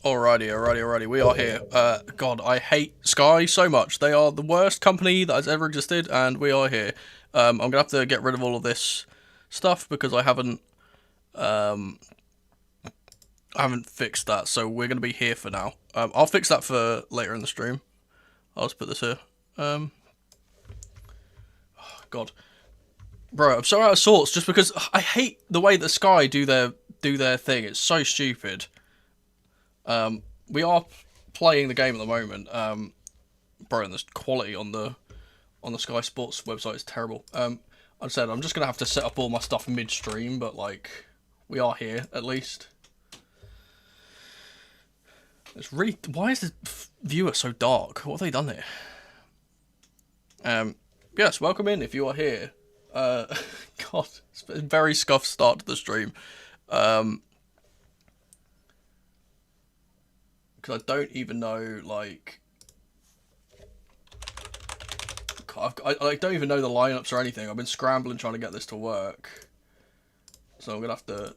Alrighty. We are here. God, I hate Sky so much. They are the worst company that has ever existed, and we are here. I'm gonna have to get rid of all of this stuff because I haven't fixed that. So we're gonna be here for now. I'll fix that for later in the stream. I'll just put this here. God, bro, I'm so out of sorts just because I hate the way that Sky do their thing. It's so stupid. We are playing the game at the moment, bro, and the quality on the Sky Sports website is terrible. I said I'm just gonna have to set up all my stuff midstream, but like, we are here at least. It's really, why is the viewer so dark? What have they done here? Yes, welcome in if you are here. God, it's been a very scuffed start to the stream. Because I don't even know, like, I don't even know the lineups or anything. I've been scrambling trying to get this to work, so I'm gonna have to,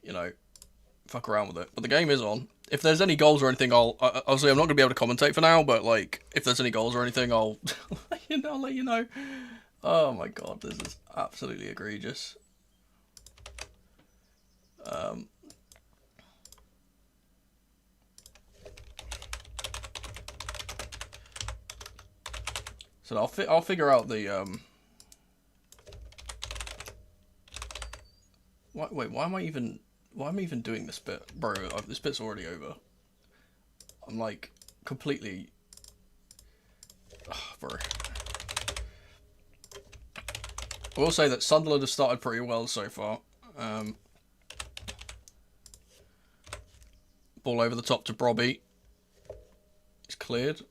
you know, fuck around with it. But the game is on. If there's any goals or anything, obviously I'm not gonna be able to commentate for now. But like, if there's any goals or anything, I'll I'll let you know. Oh my god, this is absolutely egregious. So I'll figure out the Wait, why am I even doing this bit, bro? This bit's already over. I'm like completely, bro. I will say that Sunderland have started pretty well so far. Ball over the top to Brobby. It's cleared.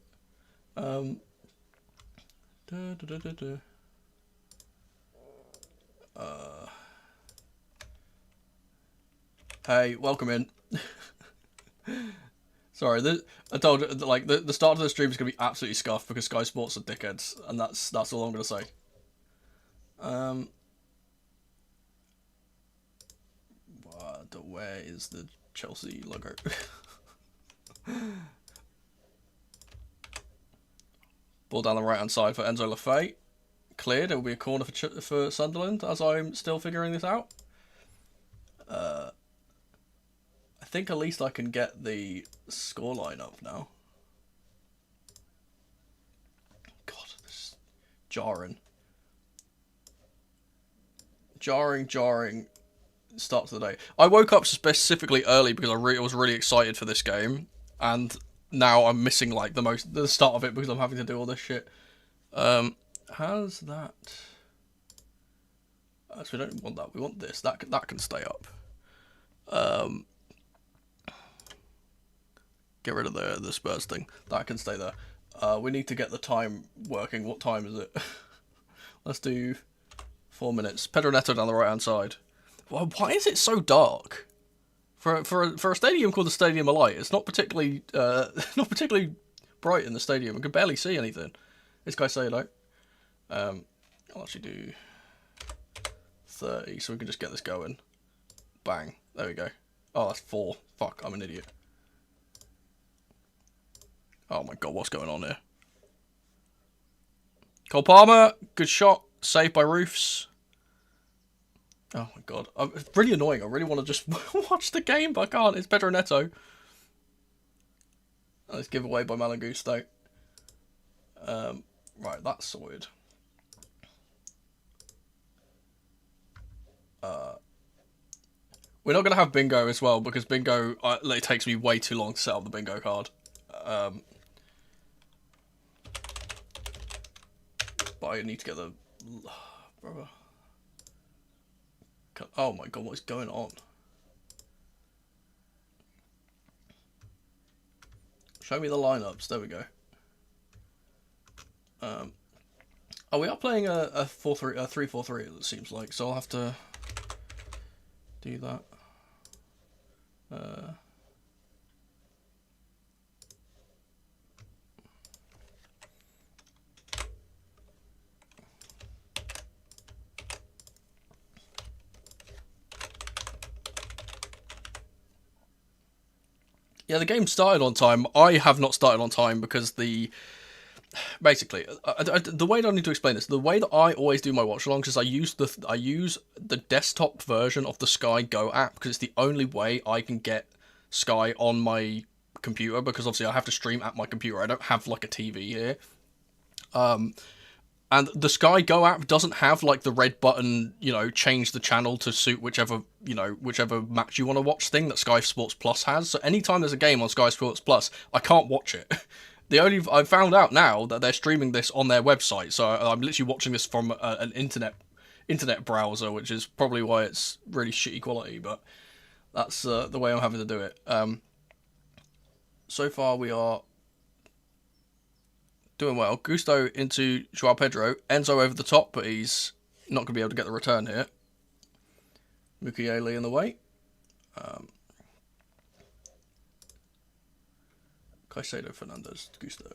Hey, welcome in. Sorry, I told you, like, the start of the stream is gonna be absolutely scuffed because Sky Sports are dickheads, and that's all I'm gonna say. Where is the Chelsea logo? Ball down the right hand side for Enzo Lafay. Cleared. It will be a corner for Sunderland as I'm still figuring this out. I think at least I can get the scoreline up now. God, this is jarring. Jarring start to the day. I woke up specifically early because I was really excited for this game, and now I'm missing like the start of it because I'm having to do all this shit. How's that? So we don't want that. We want this. That can stay up. Get rid of the Spurs thing. That can stay there. We need to get the time working. What time is it? Let's do 4 minutes. Pedro Neto down the right hand side. Why is it so dark? For a stadium called the Stadium of Light, it's not particularly bright in the stadium. I can barely see anything. This guy say though. I'll actually do 30, so we can just get this going. Bang. There we go. Oh, that's 4. Fuck, I'm an idiot. Oh my god, what's going on here? Cole Palmer, good shot. Saved by Roofs. Oh my god. It's really annoying. I really want to just watch the game, but I can't. It's Pedro Neto. Let's give away by Malagusto. Right, that's sorted. We're not going to have bingo as well, because bingo, it takes me way too long to set up the bingo card. But I need to get the... Oh my god, what is going on? Show me the lineups. There we go. Oh, we are playing a 3-4-3. It seems like, so I'll have to do that. Yeah, the game started on time. I have not started on time because basically, the way that I need to explain this, the way that I always do my watch-alongs is I use the desktop version of the Sky Go app because it's the only way I can get Sky on my computer, because obviously I have to stream at my computer. I don't have like a TV here. And the Sky Go app doesn't have like the red button, change the channel to suit whichever match you want to watch thing that Sky Sports Plus has. So anytime there's a game on Sky Sports Plus, I can't watch it. I found out now that they're streaming this on their website, so I'm literally watching this from an internet browser, which is probably why it's really shitty quality. But that's the way I'm having to do it. So far we are doing well. Gusto into Joao Pedro. Enzo over the top, but he's not going to be able to get the return here. Mukiele in the way. Caicedo, Fernandez, Gusto.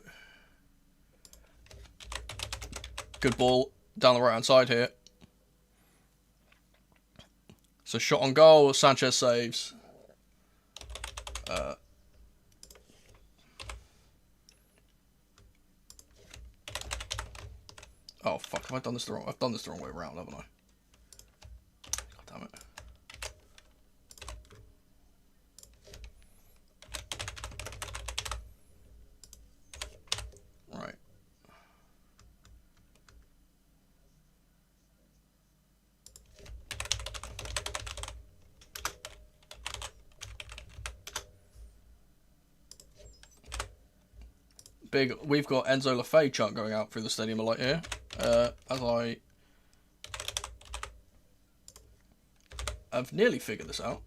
Good ball down the right hand side here. So shot on goal. Sanchez saves. Oh fuck! Have I done this the wrong? I've done this the wrong way around, haven't I? God damn it! Right. We've got Enzo Lafay chant going out through the stadium a lot here. As I've nearly figured this out.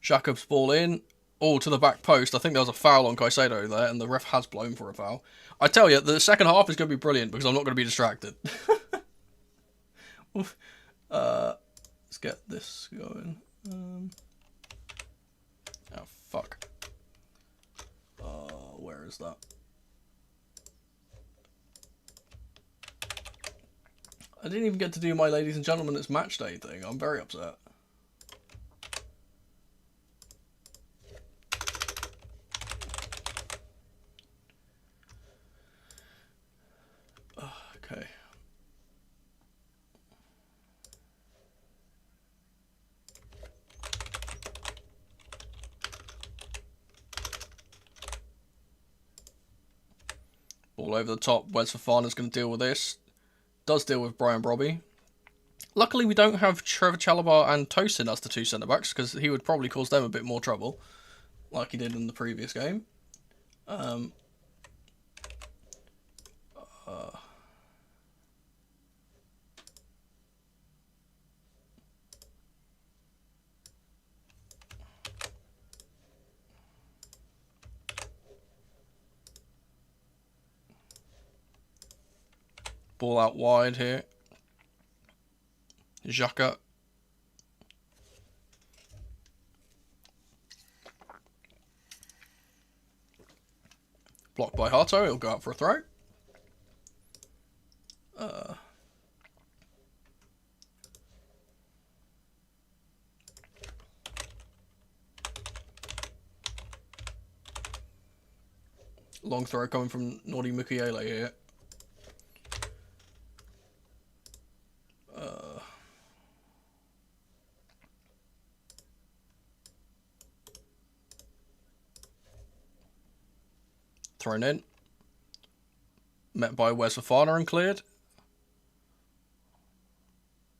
Jacob's ball in. Oh, to the back post. I think there was a foul on Caicedo there, and the ref has blown for a foul. I tell you, the second half is going to be brilliant because I'm not going to be distracted. Let's get this going. Oh, fuck. Where is that? I didn't even get to do my ladies and gentlemen, it's match day thing. I'm very upset. Okay. Ball over the top. Wes Fofana's going to deal with this. Does deal with Brian Brobby. Luckily, we don't have Trevor Chalobah and Tosin as the two centre-backs, because he would probably cause them a bit more trouble, like he did in the previous game. Ball out wide here. Xhaka. Blocked by Hato. He'll go out for a throw. Long throw coming from Nordi Mukiele here. Thrown in. Met by Wes Fofana and cleared.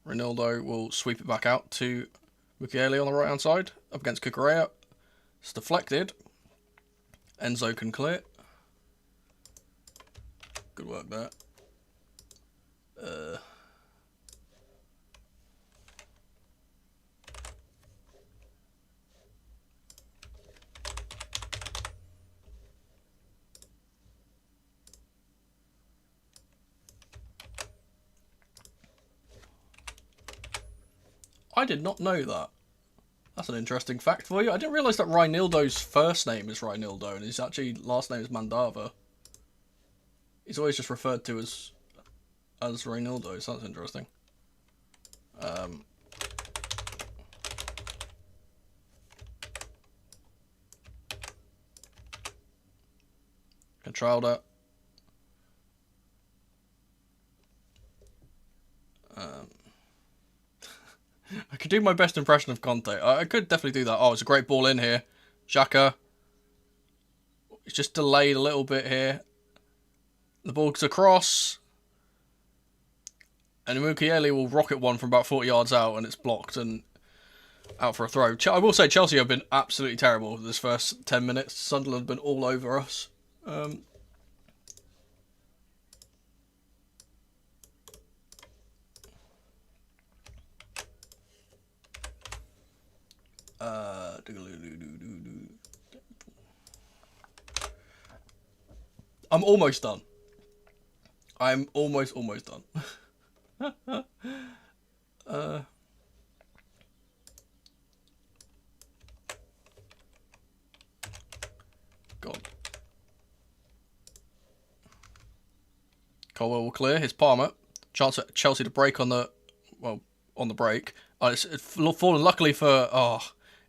Ronaldo will sweep it back out to Mukiele on the right hand side. Up against Kukurea. It's deflected. Enzo can clear. Good work there. I did not know that. That's an interesting fact for you. I didn't realise that Reinildo's first name is Reinildo and his actually last name is Mandava. He's always just referred to as Reinildo, so that's interesting. Control that. I could do my best impression of Conte. I could definitely do that. Oh, it's a great ball in here. Xhaka. It's just delayed a little bit here. The ball's across. And Mukiele will rocket one from about 40 yards out, and it's blocked and out for a throw. I will say Chelsea have been absolutely terrible this first 10 minutes. Sunderland have been all over us. I'm almost done. I'm almost done. God. Colwell will clear. Here's Palmer. Chance at Chelsea to break on the break. It's fallen luckily for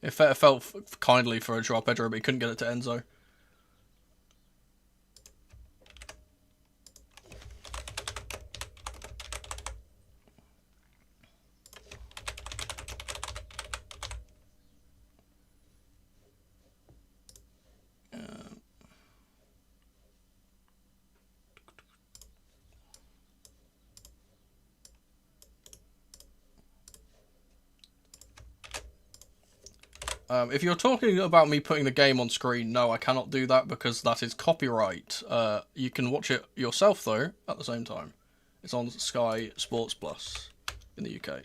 it felt kindly for Joao Pedro, but he couldn't get it to Enzo. If you're talking about me putting the game on screen, no, I cannot do that because that is copyright. You can watch it yourself, though, at the same time. It's on Sky Sports Plus in the UK.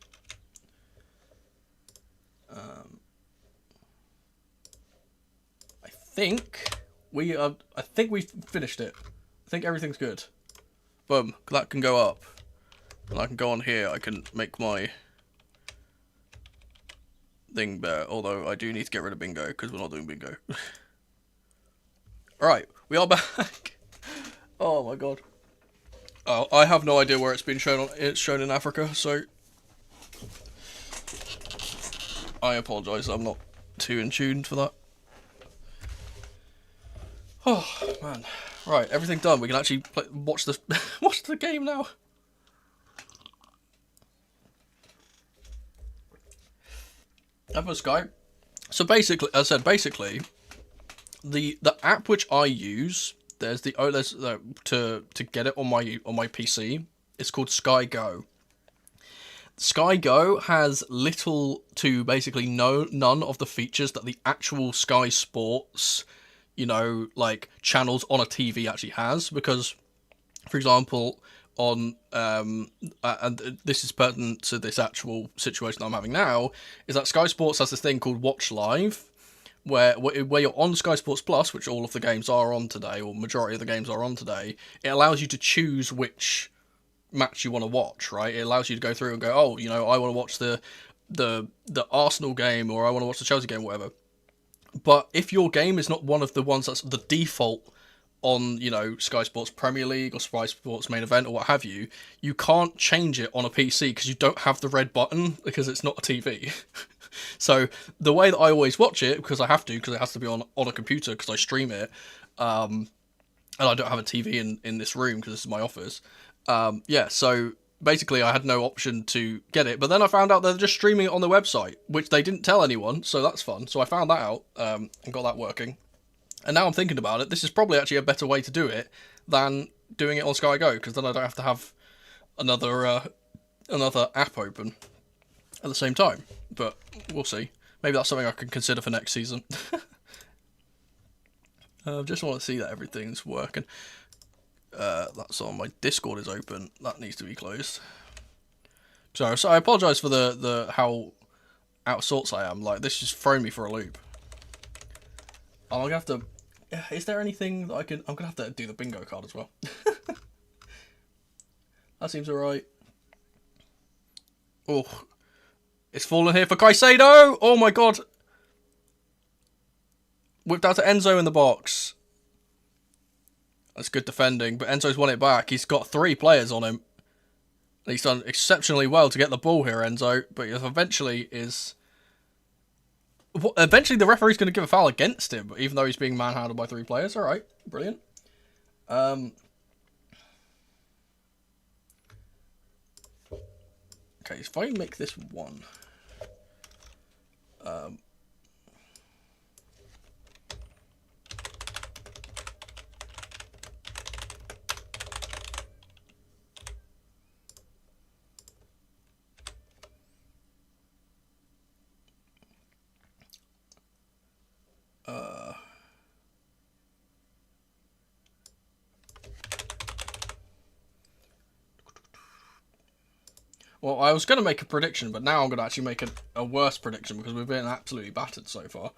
I think we've finished it. I think everything's good. Boom, that can go up. And I can go on here, I can make my thing there, although I do need to get rid of bingo because we're not doing bingo. Alright, we are back. Oh my god. Oh, I have no idea where it's been shown on. It's shown in Africa, so I apologise, I'm not too in tune for that. Oh man. Right, everything done. We can actually watch the watch the game now. Have a Sky. So basically, as I said, the app which I use, to get it on my PC, it's called Sky Go. Sky Go has little to basically none of the features that the actual Sky Sports, like channels on a TV actually has, because, for example, on and this is pertinent to this actual situation I'm having now, is that Sky Sports has this thing called Watch Live, where you're on Sky Sports Plus, which all of the games are on today, or majority of the games are on today. It allows you to choose which match you want to watch, right? It allows you to go through and go, I want to watch the Arsenal game, or I want to watch the Chelsea game, whatever. But if your game is not one of the ones that's the default on, Sky Sports Premier League or Sky Sports Main Event or what have you, you can't change it on a PC because you don't have the red button because it's not a TV. So the way that I always watch it, because I have to, because it has to be on a computer because I stream it, and I don't have a TV in this room because this is my office. So basically I had no option to get it, but then I found out they're just streaming it on the website, which they didn't tell anyone, so that's fun. So I found that out and got that working. And now I'm thinking about it, this is probably actually a better way to do it than doing it on Sky Go, because then I don't have to have another app open at the same time. But we'll see. Maybe that's something I can consider for next season. Just want to see that everything's working. That's on. My Discord is open. That needs to be closed. So I apologise for the how out of sorts I am. Like, this just thrown me for a loop. I'm gonna have to. Is there anything that I can? I'm gonna have to do the bingo card as well. That seems alright. Oh, it's fallen here for Caicedo. Oh my god! Whipped out to Enzo in the box. That's good defending, but Enzo's won it back. He's got 3 players on him. He's done exceptionally well to get the ball here, Enzo, but eventually the referee's going to give a foul against him, even though he's being manhandled by 3 players. All right, brilliant. Okay, if I make this 1. Well, I was going to make a prediction, but now I'm going to actually make a worse prediction because we've been absolutely battered so far.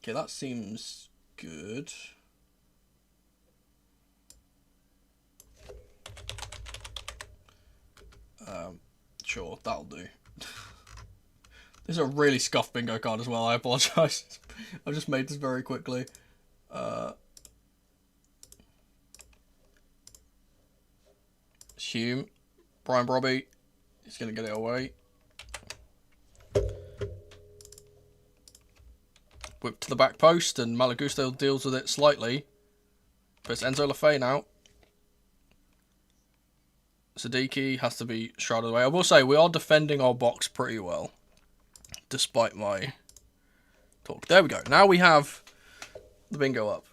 Okay, that seems good. Sure, that'll do. This is a really scuffed bingo card as well, I apologise. I've just made this very quickly. Hume, Brian Brobby, he's going to get it away. Whip to the back post, and Malagusto deals with it slightly. But it's Enzo Lafay now. Siddiqui has to be shrouded away. I will say, we are defending our box pretty well. Despite my talk. There we go. Now we have the bingo up.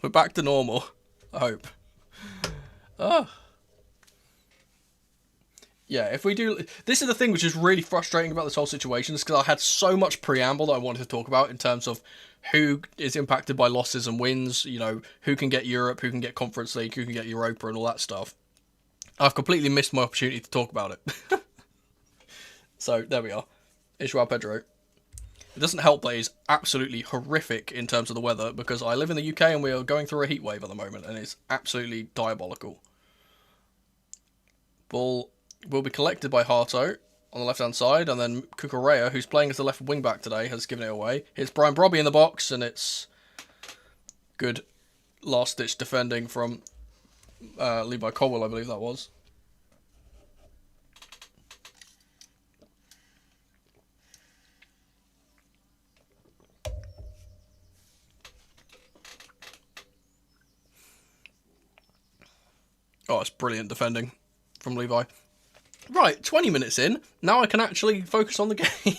We're back to normal, I hope. Yeah, if we do... This is the thing which is really frustrating about this whole situation, is because I had so much preamble that I wanted to talk about in terms of who is impacted by losses and wins, you know, who can get Europe, who can get Conference League, who can get Europa and all that stuff. I've completely missed my opportunity to talk about it. So, there we are. Joao Pedro. It doesn't help that he's absolutely horrific in terms of the weather, because I live in the UK and we are going through a heat wave at the moment, and it's absolutely diabolical. Ball will be collected by Harto on the left-hand side, and then Cucurella, who's playing as the left wing-back today, has given it away. It's Brian Brobby in the box, and it's good last-ditch defending from Levi Colwell, I believe that was. Oh, it's brilliant defending from Levi. Right, 20 minutes in. Now I can actually focus on the game.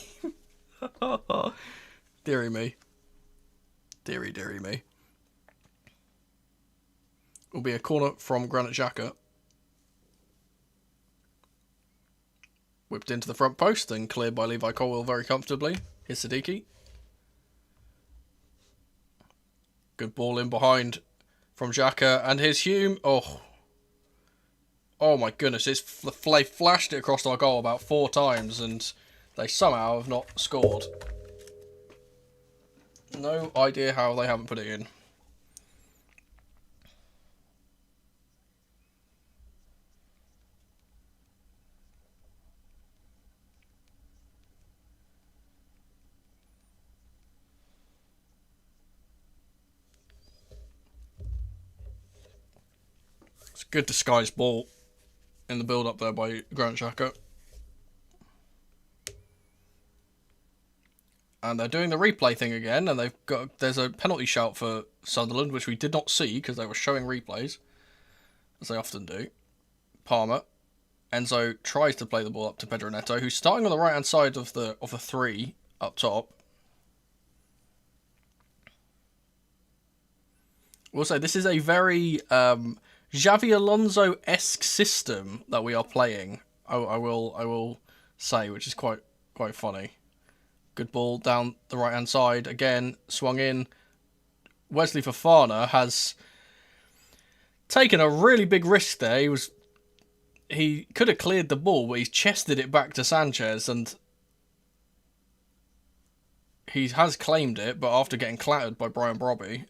Deary me. Deary me. Will be a corner from Granit Xhaka. Whipped into the front post and cleared by Levi Colwell very comfortably. Here's Siddiqui. Good ball in behind from Xhaka. And here's Hume. Oh my goodness, they flashed it across our goal about 4 times and they somehow have not scored. No idea how they haven't put it in. It's a good disguised ball in the build-up there by Granit Xhaka. And they're doing the replay thing again, and there's a penalty shout for Sunderland, which we did not see because they were showing replays, as they often do. Palmer. Enzo tries to play the ball up to Pedro Neto, who's starting on the right-hand side of the 3 up top. We'll say this is a very Xavi Alonso-esque system that we are playing. I will say, which is quite funny. Good ball down the right-hand side. Again, swung in. Wesley Fofana has taken a really big risk there. He could have cleared the ball, but he's chested it back to Sanchez, and he has claimed it, but after getting clattered by Brian Brobby.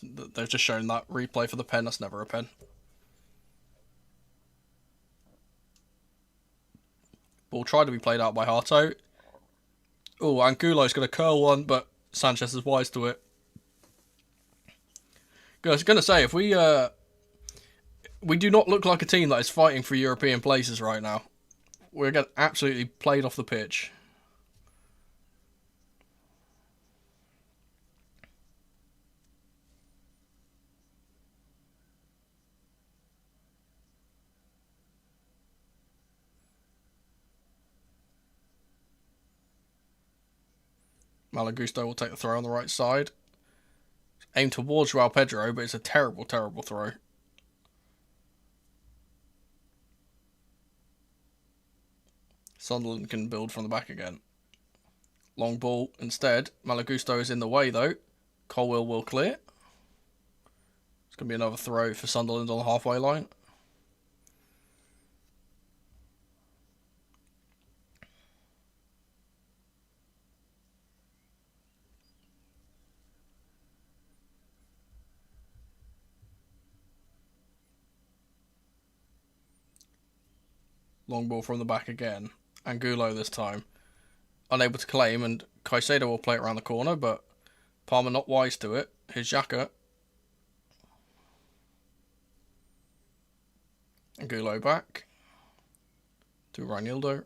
They've just shown that replay for the pen. That's never a pen. Ball tried to be played out by Harto. Oh, Angulo's going to curl one, but Sanchez is wise to it. I was going to say, if we do not look like a team that is fighting for European places right now. We're getting absolutely played off the pitch. Malagusto will take the throw on the right side. Aim towards Joao Pedro, but it's a terrible, terrible throw. Sunderland can build from the back again. Long ball instead. Malagusto is in the way though. Colwill will clear. It's going to be another throw for Sunderland on the halfway line. Long ball from the back again. Angulo this time. Unable to claim, and Caicedo will play it around the corner, but Palmer not wise to it. Here's Xhaka. Angulo back to Reinildo.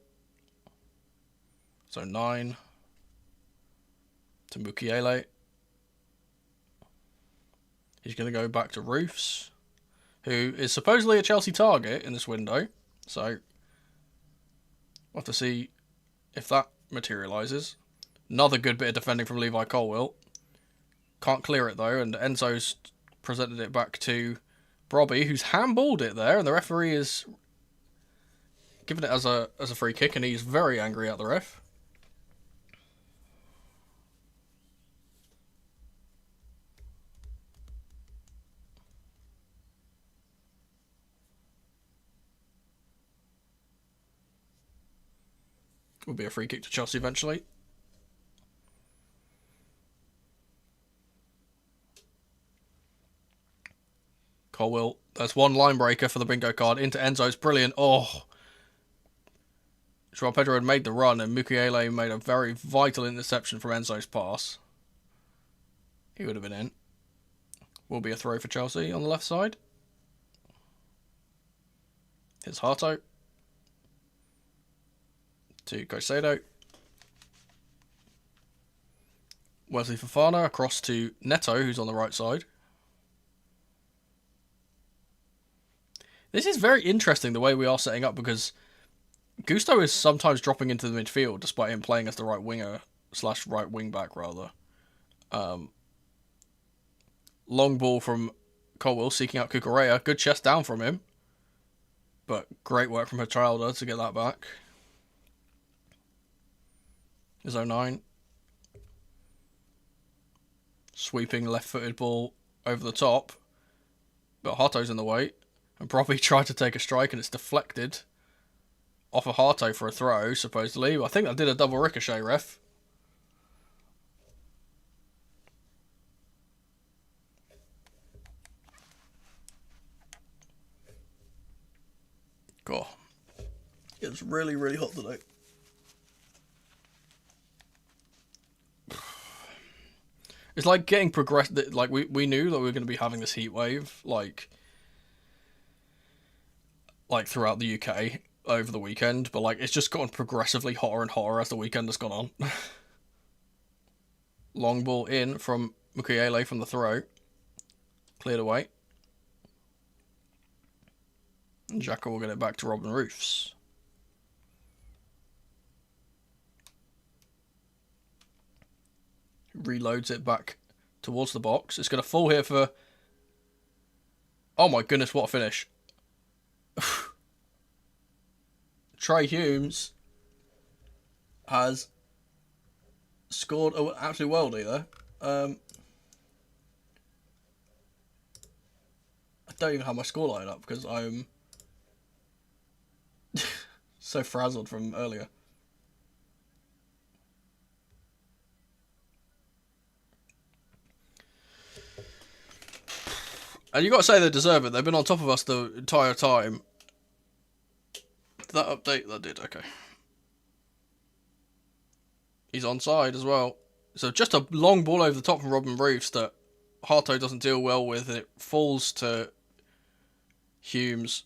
So 9 to Mukiele. He's going to go back to Roofs, who is supposedly a Chelsea target in this window. So we'll have to see if that materialises. Another good bit of defending from Levi Colwill. Can't clear it though, and Enzo's presented it back to Brobby, who's handballed it there, and the referee is giving it as a free kick, and he's very angry at the ref. Will be a free kick to Chelsea eventually. Colwill, there's one line breaker for the bingo card into Enzo's brilliant. Oh, Joao Pedro had made the run, and Mukiele made a very vital interception from Enzo's pass. He would have been in. Will be a throw for Chelsea on the left side. Here's Harto to Caicedo. Wesley Fofana across to Neto, who's on the right side. This is very interesting the way we are setting up, because Gusto is sometimes dropping into the midfield despite him playing as the right winger / right wing back rather. Long ball from Colwill seeking out Cucurella. Good chest down from him, but great work from Hachalda to get that back. Is 09. Sweeping left-footed ball over the top, but Harto's in the way, and Brobby tried to take a strike and it's deflected off of Harto for a throw, supposedly. I think that did a double ricochet, ref. God. It was really, really hot today. It's like getting progressed. Like we knew that we were going to be having this heat wave, like throughout the UK over the weekend, but like it's just gotten progressively hotter and hotter as the weekend has gone on. Long ball in from Mukiele from the throw, cleared away. And Xhaka will get it back to Robin Roofs. Reloads it back towards the box. It's going to fall here for... Oh my goodness, what a finish. Trey Humes has scored an absolute worldie there. I don't even have my scoreline up because I'm so frazzled from earlier. And you got to say they deserve it. They've been on top of us the entire time. Did that update? That did, okay. He's onside as well. So just a long ball over the top from Robin Reeves that Harto doesn't deal well with, and it falls to Humes.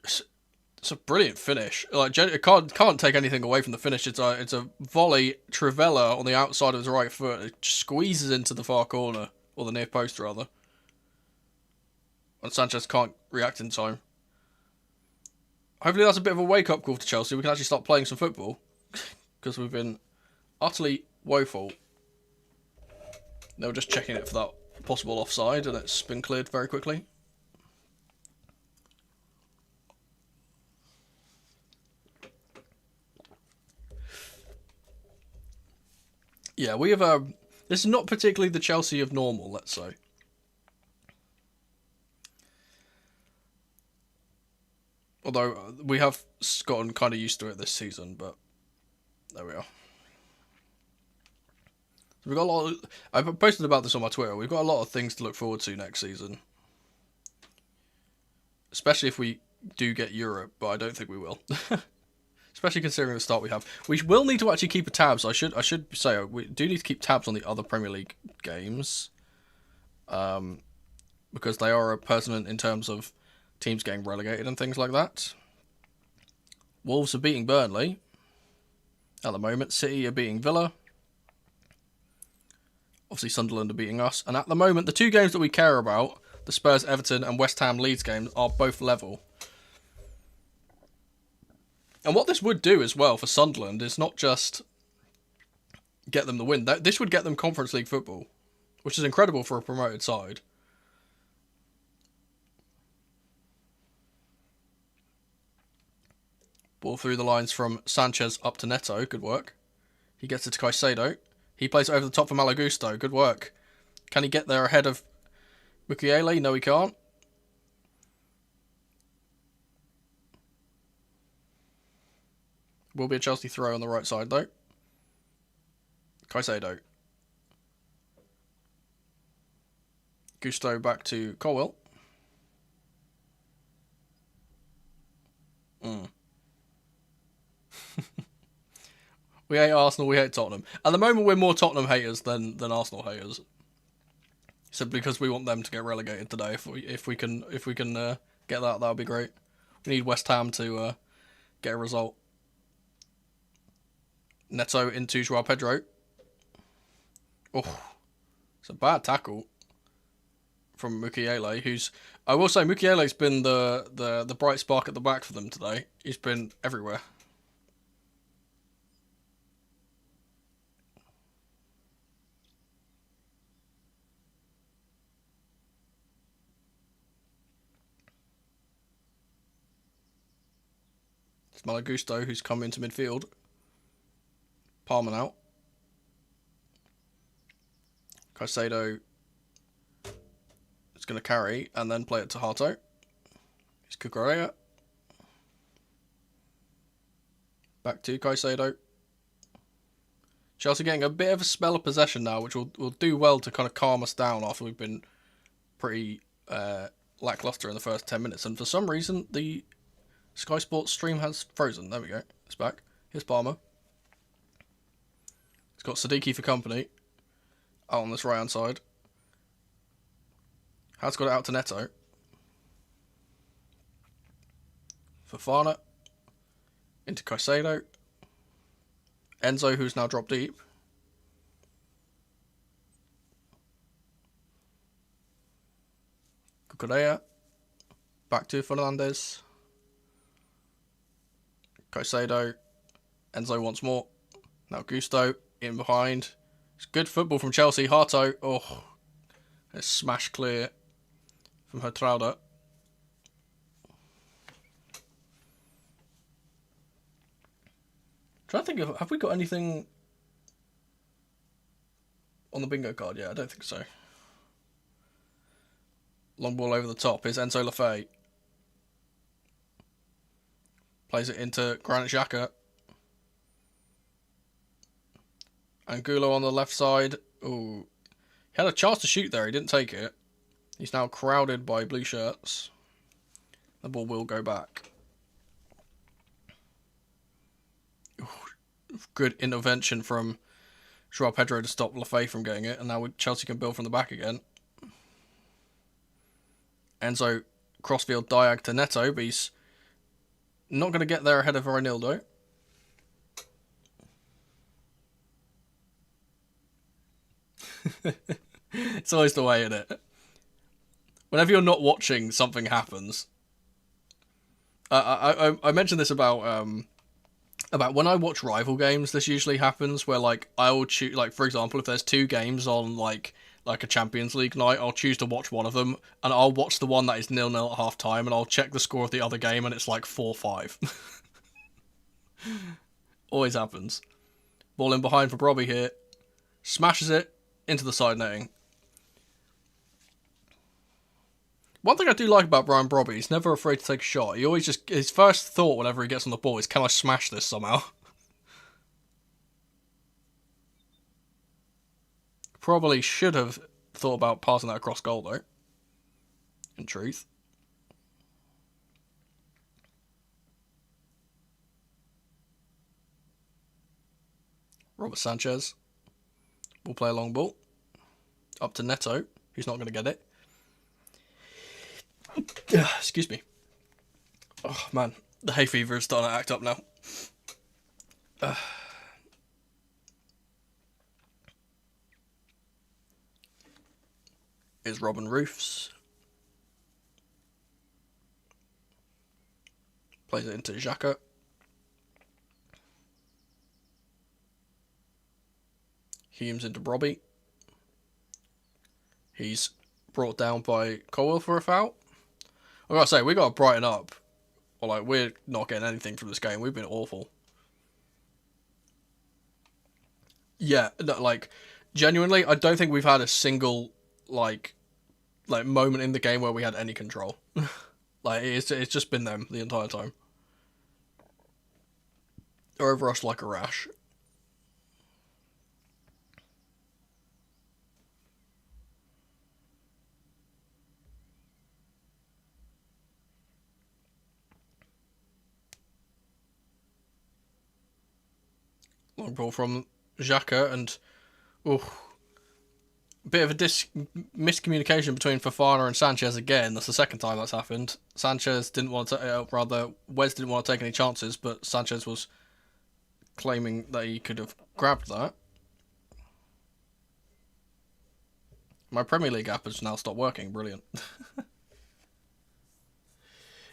It's a brilliant finish. Like, it can't take anything away from the finish. It's a volley, Trivella on the outside of his right foot. It squeezes into the far corner, or the near post rather. And Sanchez can't react in time. Hopefully that's a bit of a wake-up call to Chelsea. We can actually start playing some football. Because we've been utterly woeful. They were just checking it for that possible offside, and it's been cleared very quickly. Yeah, we have this is not particularly the Chelsea of normal, let's say. Although we have gotten kind of used to it this season, but there we are. We've got a lot of, I posted about this on my Twitter. We've got a lot of things to look forward to next season. Especially if we do get Europe, but I don't think we will. Especially considering the start we have. We will need to actually keep a tabs. I should say we do need to keep tabs on the other Premier League games. Because they are pertinent in terms of teams getting relegated and things like that. Wolves are beating Burnley at the moment. City are beating Villa. Obviously Sunderland are beating us. And at the moment, the two games that we care about, the Spurs, Everton and West Ham Leeds games, are both level. And what this would do as well for Sunderland is not just get them the win. This would get them Conference League football, which is incredible for a promoted side. Ball through the lines from Sanchez up to Neto. Good work. He gets it to Caicedo. He plays it over the top for Malagusto. Good work. Can he get there ahead of Mukiele? No, he can't. Will be a Chelsea throw on the right side, though. Caicedo. Gusto back to Colwell. We hate Arsenal, we hate Tottenham. At the moment, we're more Tottenham haters than Arsenal haters. Simply because we want them to get relegated today. If we can get that would be great. We need West Ham to get a result. Neto into Joao Pedro. Oh, it's a bad tackle from Mukiele, who's... I will say Mukiele's been the bright spark at the back for them today. He's been everywhere. It's Malagusto who's come into midfield. Palmer out. Caicedo is going to carry and then play it to Harto. It's Cucurella. Back to Caicedo. Chelsea getting a bit of a spell of possession now, which will do well to kind of calm us down after we've been pretty lackluster in the first 10 minutes. And for some reason, the Sky Sports stream has frozen. There we go. It's back. Here's Palmer. He's got Siddiqui for company. Out on this right hand side. Has got it out to Neto. Fofana. Into Caicedo. Enzo, who's now dropped deep. Cucurella. Back to Fernandes. Caicedo. Enzo once more. Now Gusto in behind. It's good football from Chelsea. Harto. Oh, it's smashed clear from Hertrauda. Trying to think of, have we got anything on the bingo card? Yeah, I don't think so. Long ball over the top is Enzo Lafay. Plays it into Granit Xhaka. Angulo on the left side. Ooh. Had a chance to shoot there, he didn't take it. He's now crowded by blue shirts. The ball will go back. Good intervention from Joao Pedro to stop Lafay from getting it, and now Chelsea can build from the back again. Enzo crossfield diag to Neto, but he's not going to get there ahead of Reinildo. It's always the way, isn't it? Whenever you're not watching, something happens. I mentioned this about when I watch rival games. This usually happens where like I will choose, like for example, if there's 2 games on like a Champions League night, I'll choose to watch one of them, and I'll watch the one that is 0-0 at half time, and I'll check the score of the other game, and it's like 4-5. Always happens. Ball in behind for Robbie here. Smashes it into the side netting. One thing I do like about Brian Brobby, he's never afraid to take a shot. He always just, his first thought whenever he gets on the ball is, can I smash this somehow? Probably should have thought about passing that across goal though, in truth. Robert Sanchez will play a long ball. Up to Neto, who's not going to get it. Excuse me. Oh man, the hay fever is starting to act up now. Is Robin Roofs. Plays it into Xhaka. Humes into Robbie. He's brought down by Colwell for a foul. I gotta say, we gotta brighten up. Or like, we're not getting anything from this game. We've been awful. Yeah, no, like, genuinely, I don't think we've had a single like moment in the game where we had any control. Like, it's just been them the entire time. Over us like a rash. Long ball from Xhaka, and bit of a miscommunication between Fofana and Sanchez again. That's the second time that's happened. Sanchez didn't want to, Wes didn't want to take any chances, but Sanchez was claiming that he could have grabbed that. My Premier League app has now stopped working. Brilliant.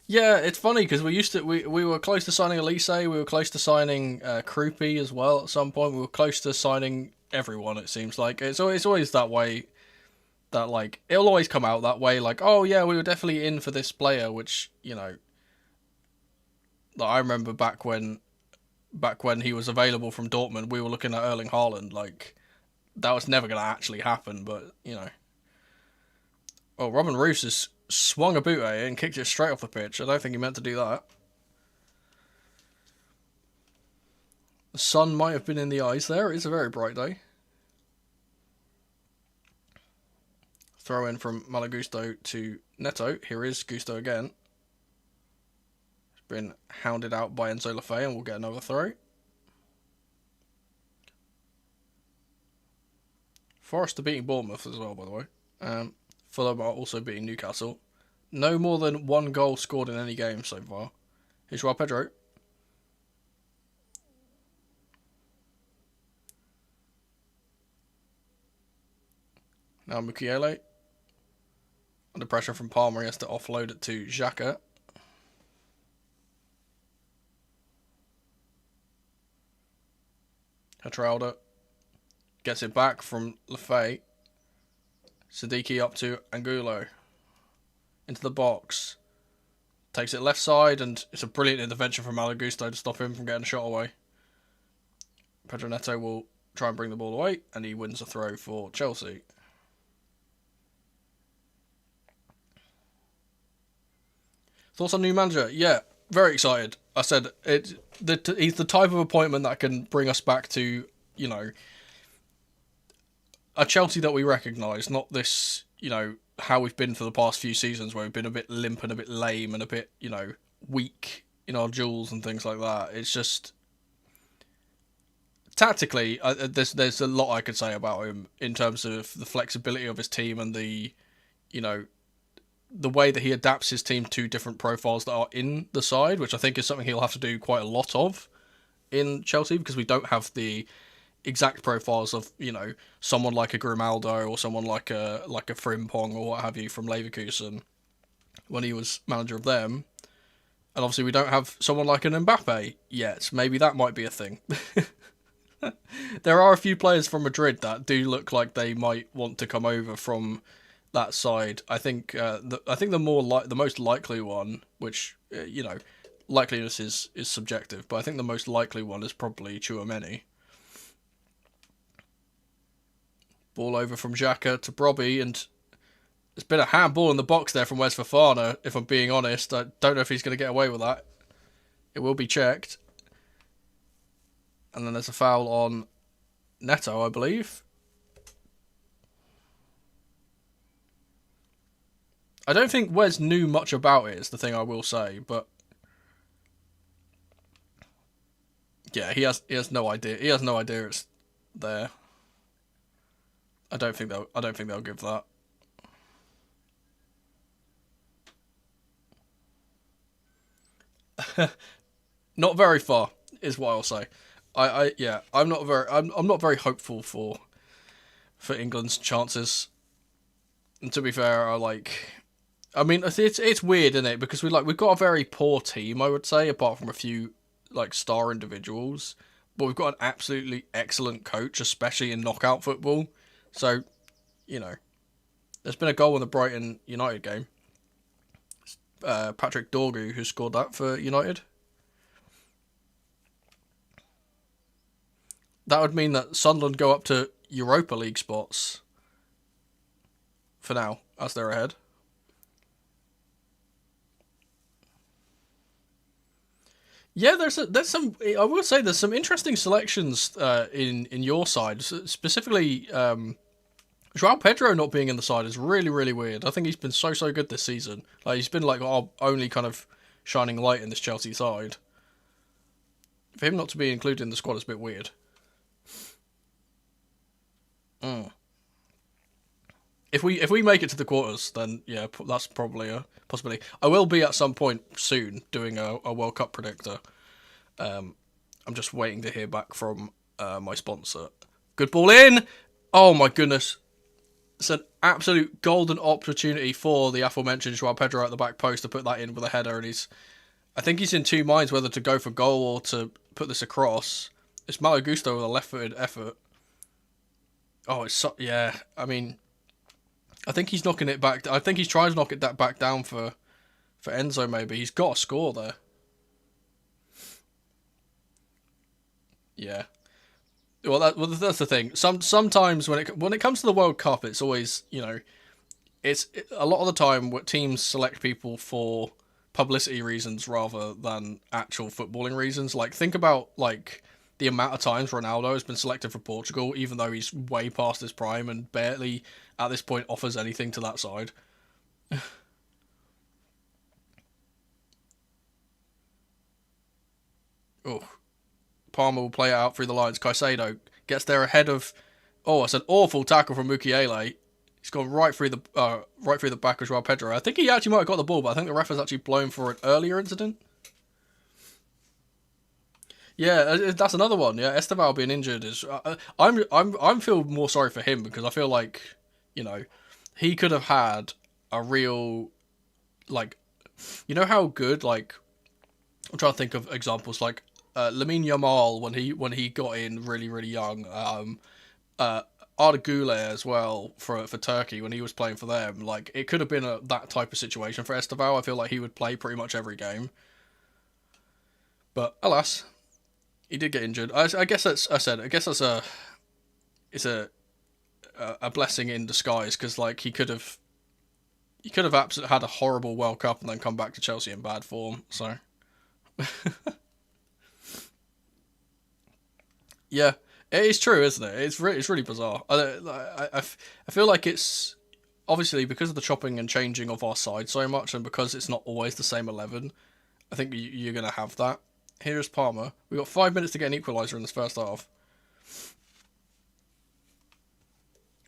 Yeah, it's funny because we were close to signing Elise, we were close to signing Krupi as well at some point. We were close to signing everyone, it seems like. It's always that way, that like it'll always come out that way, like, oh yeah, we were definitely in for this player, which, you know, I remember back when he was available from Dortmund, we were looking at Erling Haaland, like that was never going to actually happen, but you know. Oh, Robin Roos has swung a boot at it and kicked it straight off the pitch. I don't think he meant to do that. The sun might have been in the eyes there. It's a very bright day. Throw in from Malagusto to Neto. Here is Gusto again. He's been hounded out by Enzo Lafay, and we'll get another throw. Forest are beating Bournemouth as well, by the way. Fulham are also beating Newcastle. No more than 1 goal scored in any game so far. Here's Joao Pedro. Now Mukiele. Under pressure from Palmer, he has to offload it to Xhaka. Hatralda gets it back from Lafay. Siddiqui up to Angulo. Into the box. Takes it left side, and it's a brilliant intervention from Malagusto to stop him from getting a shot away. Pedro Neto will try and bring the ball away, and he wins a throw for Chelsea. Thoughts on new manager? Yeah, very excited. I said he's the type of appointment that can bring us back to, you know, a Chelsea that we recognise, not this, how we've been for the past few seasons where we've been a bit limp and a bit lame and a bit, weak in our duels and things like that. It's just tactically, there's a lot I could say about him in terms of the flexibility of his team and you know, the way that he adapts his team to different profiles that are in the side, which I think is something he'll have to do quite a lot of in Chelsea, because we don't have the exact profiles of, someone like a Grimaldo or someone like a Frimpong or what have you from Leverkusen when he was manager of them. And obviously we don't have someone like an Mbappe yet. Maybe that might be a thing. There are a few players from Madrid that do look like they might want to come over from that side. I think the most likely one, which likeliness is subjective, but I think the most likely one is probably Tchouaméni. Ball over from Xhaka to Brobby, and it's been a handball in the box there from Wes Fofana, if I'm being honest. I don't know if he's going to get away with that. It will be checked. And then there's a foul on Neto, I believe. I don't think Wes knew much about it, is the thing I will say, but yeah, he has no idea. He has no idea it's there. I don't think they'll give that. Not very far is what I'll say. I'm not very hopeful for England's chances. And to be fair, it's weird, isn't it? Because we've got a very poor team, I would say, apart from a few star individuals, but we've got an absolutely excellent coach, especially in knockout football. So, there's been a goal in the Brighton United game. Patrick Dorgu who scored that for United. That would mean that Sunderland go up to Europa League spots for now, as they're ahead. Yeah, there's some. I will say there's some interesting selections in your side. Specifically, João Pedro not being in the side is really, really weird. I think he's been so good this season. He's been our only kind of shining light in this Chelsea side. For him not to be included in the squad is a bit weird. If we make it to the quarters, then yeah, that's probably a possibility. I will be at some point soon doing a World Cup predictor. I'm just waiting to hear back from my sponsor. Good ball in! Oh my goodness. It's an absolute golden opportunity for the aforementioned João Pedro at the back post to put that in with a header, and I think he's in two minds whether to go for goal or to put this across. It's Malo Gusto with a left-footed effort. Oh, yeah. I mean, I think he's knocking it back. I think he's trying to knock it back down for Enzo. Maybe he's got a score there. Yeah. Well, that's the thing. Sometimes when it comes to the World Cup, it's always it's a lot of the time what teams select people for publicity reasons rather than actual footballing reasons. Think about the amount of times Ronaldo has been selected for Portugal, even though he's way past his prime and barely at this point offers anything to that side. Oh, Palmer will play it out through the lines. Caicedo gets there ahead of. Oh, it's an awful tackle from Mukiele. He's gone right through the back of João Pedro. I think he actually might have got the ball, but I think the ref has actually blown for an earlier incident. Yeah, that's another one. Yeah, Esteval being injured is. I'm feel more sorry for him because I feel like, he could have had a real, how good I'm trying to think of examples Lamine Yamal when he got in really really young. Arda Güler as well for Turkey when he was playing for them. It could have been that type of situation for Esteval. I feel like he would play pretty much every game. But alas, he did get injured. I guess that's a blessing in disguise because he could have absolutely had a horrible World Cup and then come back to Chelsea in bad form. So yeah, It is true, isn't it? It's really bizarre. I feel like it's obviously because of the chopping and changing of our side so much, and because it's not always the same 11. I think you're going to have that. Here's Palmer. We've got 5 minutes to get an equaliser in this first half.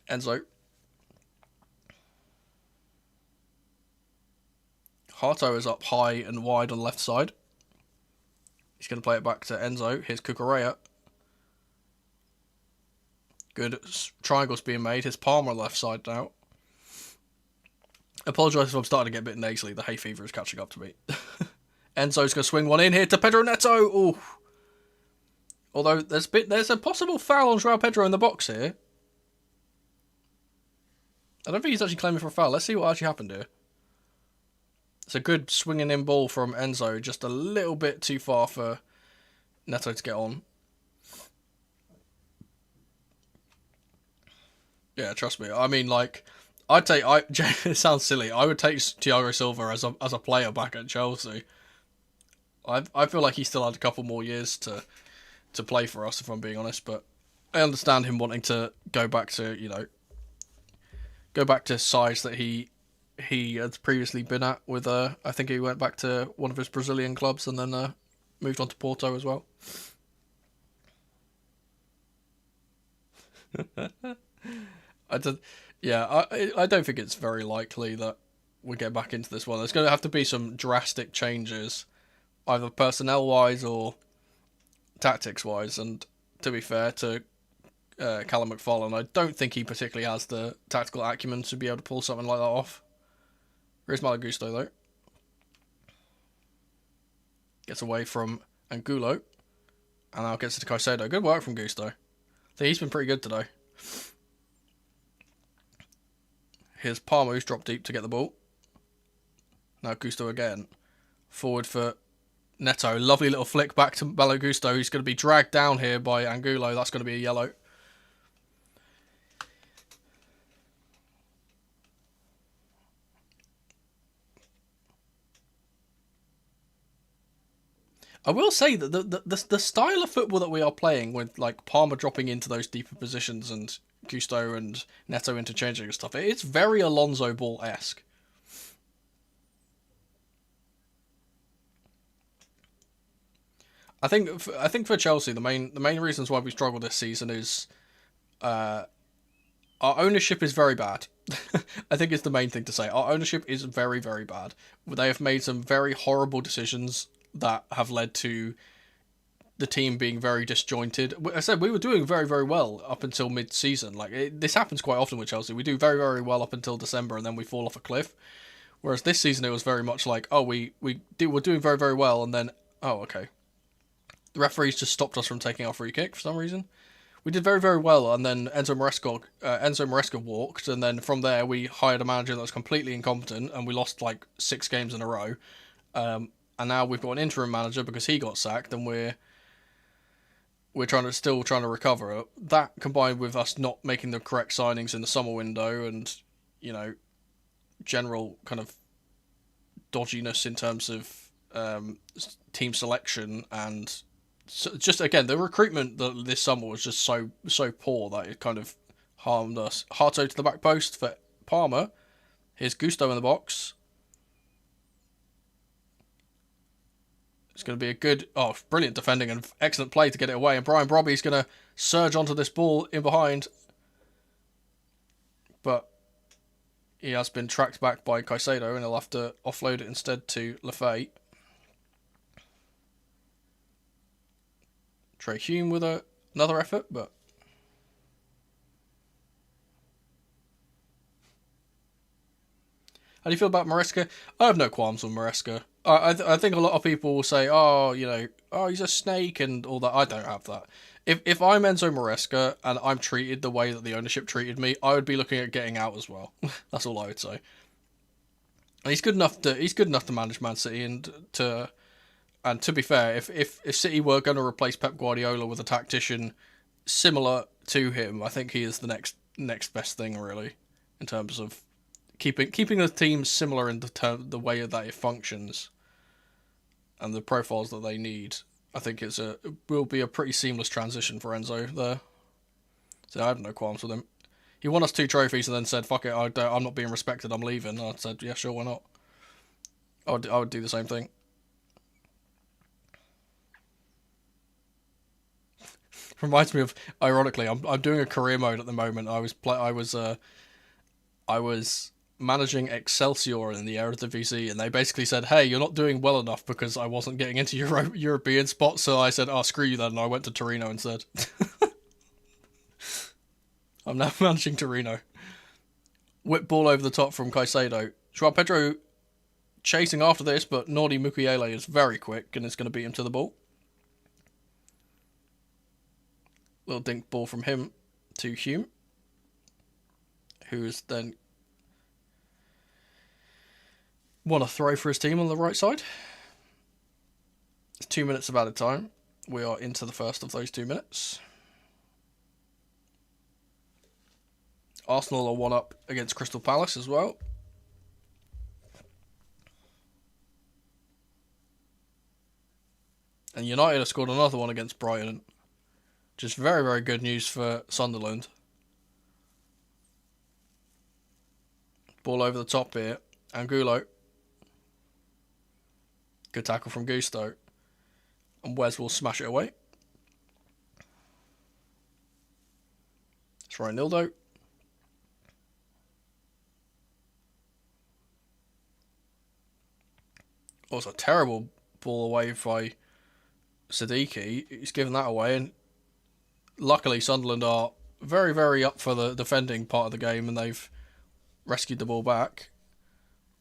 Enzo. Harto is up high and wide on the left side. He's going to play it back to Enzo. Here's Cucurella. Good triangles being made. Here's Palmer on the left side now. Apologise if I'm starting to get a bit nasally. The hay fever is catching up to me. Enzo's going to swing one in here to Pedro Neto. Ooh. Although there's a possible foul on Joao Pedro in the box here. I don't think he's actually claiming for a foul. Let's see what actually happened here. It's a good swinging in ball from Enzo. Just a little bit too far for Neto to get on. Yeah, trust me. I mean, like, it sounds silly. I would take Thiago Silva as a player back at Chelsea. I feel like he still had a couple more years to play for us, if I'm being honest. But I understand him wanting to go back to, go back to sides that he had previously been at with, I think he went back to one of his Brazilian clubs and then moved on to Porto as well. I don't think it's very likely that we get back into this one. There's going to have to be some drastic changes, either personnel-wise or tactics-wise. And to be fair to Callum McFarlane, I don't think he particularly has the tactical acumen to be able to pull something like that off. Here's Malo Gusto, though. Gets away from Angulo. And now gets to Caicedo. Good work from Gusto. I think he's been pretty good today. Here's Palmer, who's dropped deep to get the ball. Now Gusto again. Forward for Neto. Lovely little flick back to Malo Gusto. He's going to be dragged down here by Angulo. That's going to be a yellow. I will say that the style of football that we are playing, with like Palmer dropping into those deeper positions and Gusto and Neto interchanging and stuff, it's very Alonso Ball-esque. I think for Chelsea, the main reasons why we struggle this season is our ownership is very bad. I think it's the main thing to say. Our ownership is very, very bad. They have made some very horrible decisions that have led to the team being very disjointed. I said we were doing very, very well up until mid-season. This happens quite often with Chelsea. We do very, very well up until December, and then we fall off a cliff. Whereas this season, it was very much like, oh, we're doing very, very well, and then, oh, okay. The referees just stopped us from taking our free kick for some reason. We did very, very well, and then Enzo Maresca walked, and then from there we hired a manager that was completely incompetent, and we lost like 6 games in a row. And now we've got an interim manager because he got sacked, and we're still trying to recover. That combined with us not making the correct signings in the summer window, and general kind of dodginess in terms of team selection, and just again the recruitment this summer was just so poor that it kind of harmed us. Harto to the back post for Palmer. Here's Gusto in the box. It's going to be a good, brilliant defending and excellent play to get it away. And Brian Brobby's going to surge onto this ball in behind. But he has been tracked back by Caicedo, and he'll have to offload it instead to Lafay. Trey Hume with another effort, but... How do you feel about Maresca? I have no qualms with Maresca. I think a lot of people will say, he's a snake and all that. I don't have that. If I'm Enzo Maresca and I'm treated the way that the ownership treated me, I would be looking at getting out as well. That's all I would say. And he's good enough to manage Man City, and to be fair, if City were going to replace Pep Guardiola with a tactician similar to him, I think he is the next best thing really in terms of keeping the team similar in the way that it functions and the profiles that they need. I think it will be a pretty seamless transition for Enzo there. So I have no qualms with him. He won us 2 trophies and then said, "Fuck it, I'm not being respected. I'm leaving." I said, "Yeah, sure, why not?" I would do the same thing. Reminds me of, ironically, I'm doing a career mode at the moment. I was managing Excelsior in the Eredivisie, and they basically said, "Hey, you're not doing well enough," because I wasn't getting into European spots. So I said, "Oh, screw you then," and I went to Torino instead. I'm now managing Torino. Whip ball over the top from Caicedo. Joao Pedro chasing after this, but Nordi Mukiele is very quick and is going to beat him to the ball. Little dink ball from him to Hume, who's then won a throw for his team on the right side. It's 2 minutes of added time. We are into the first of those 2 minutes. Arsenal are 1 up against Crystal Palace as well. And United have scored another one against Brighton. Just very, very good news for Sunderland. Ball over the top here. Angulo. Good tackle from Gusto. And Wes will smash it away. It's Reinildo. Also, terrible ball away by Siddiqui. He's given that away, and luckily Sunderland are very, very up for the defending part of the game, and they've rescued the ball back.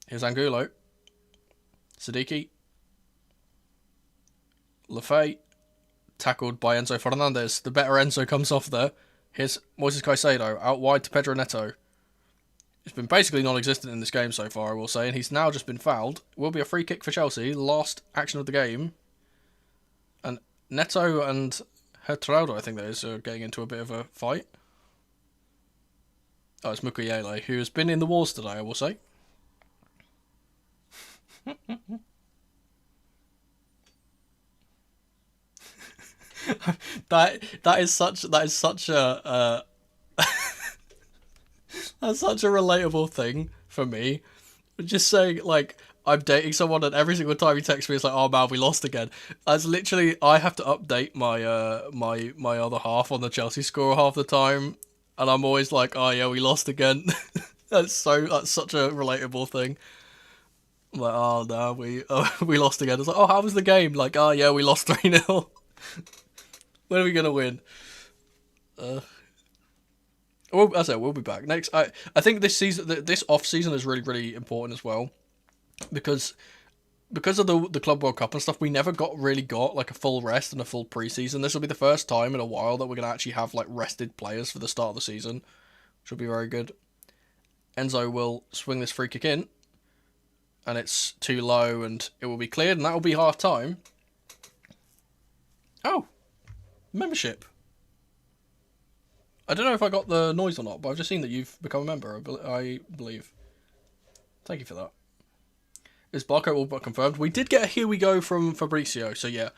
Here's Angulo. Siddiqui. Lafay. Tackled by Enzo Fernandez. The better Enzo comes off there. Here's Moises Caicedo. Out wide to Pedro Neto. He's been basically non-existent in this game so far, I will say, and he's now just been fouled. It will be a free kick for Chelsea. Last action of the game. And Neto and Hertraudo, I think that is, are getting into a bit of a fight. Oh, it's Mukiele, who has been in the wars today, I will say. that is such a that's such a relatable thing for me. Just saying, like, I'm dating someone and every single time he texts me it's like, "Oh man, we lost again." As literally I have to update my my other half on the Chelsea score half the time, and I'm always like, "Oh yeah, we lost again." That's such a relatable thing. I'm like, "Oh no, we lost again." It's like, "Oh, how was the game?" Like, "Oh yeah, we lost 3-0. When are we gonna win?" Well, as I said, we'll be back next. I think this season, this off season, is really, really important as well, because of the Club World Cup and stuff. We never really got like a full rest and a full preseason. This will be the first time in a while that we're gonna actually have like rested players for the start of the season, which will be very good. Enzo will swing this free kick in, and it's too low, and it will be cleared, and that will be half time. Oh, membership. I don't know if I got the noise or not, but I've just seen that you've become a member, I believe. Thank you for that. Is Barco all but confirmed? We did get a "here we go" from Fabrizio, so yeah.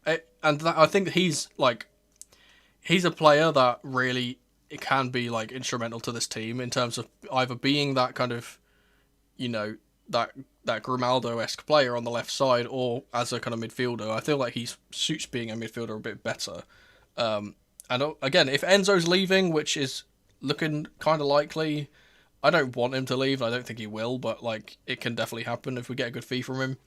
I think he's a player that really it can be like instrumental to this team in terms of either being that kind of, you know, that Grimaldo-esque player on the left side, or as a kind of midfielder. I feel like he suits being a midfielder a bit better. And again, if Enzo's leaving, which is looking kind of likely, I don't want him to leave. I don't think he will, but like it can definitely happen if we get a good fee from him.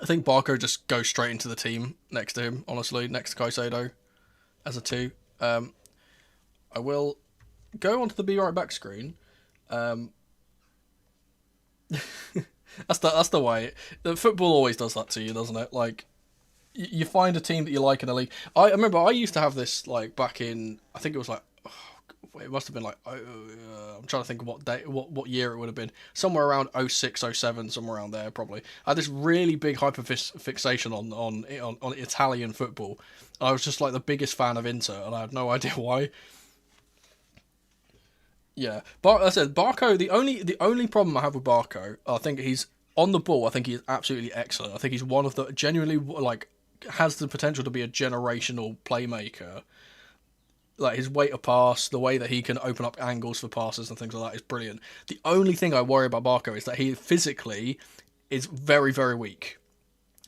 I think Barco just goes straight into the team next to him, honestly, next to Caicedo as a 2. I will go onto the Be Right Back screen. That's the way. The football always does that to you, doesn't it? Like, you find a team that you like in a league. I remember I used to have this like back in, I think it was like, it must have been like, I'm trying to think of what year it would have been. Somewhere around 06, 07, somewhere around there probably. I had this really big hyperfixation on Italian football. I was just like the biggest fan of Inter, and I had no idea why. Yeah, but as I said, Barco. The only problem I have with Barco, I think he's on the ball. I think he's absolutely excellent. I think he's one of the genuinely like has the potential to be a generational playmaker. like his weight of pass, the way that he can open up angles for passes and things like that is brilliant. The only thing I worry about Barco is that he physically is very, very weak,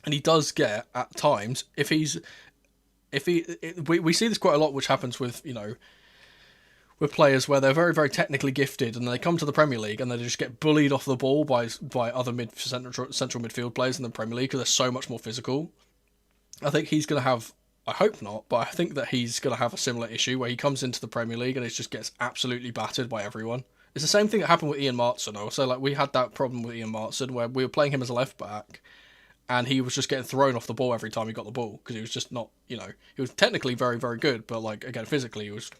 and he does get at times we see this quite a lot, which happens with with players where they're very, very technically gifted and they come to the Premier League and they just get bullied off the ball by other central midfield players in the Premier League because they're so much more physical. I think he's going to have. I hope not, but I think that he's going to have a similar issue where he comes into the Premier League and he just gets absolutely battered by everyone. It's the same thing that happened with Ian Martson. Also, like we had that problem with Ian Martson where we were playing him as a left back, and he was just getting thrown off the ball every time he got the ball because he was just not, he was technically very, very good, but like again, physically he was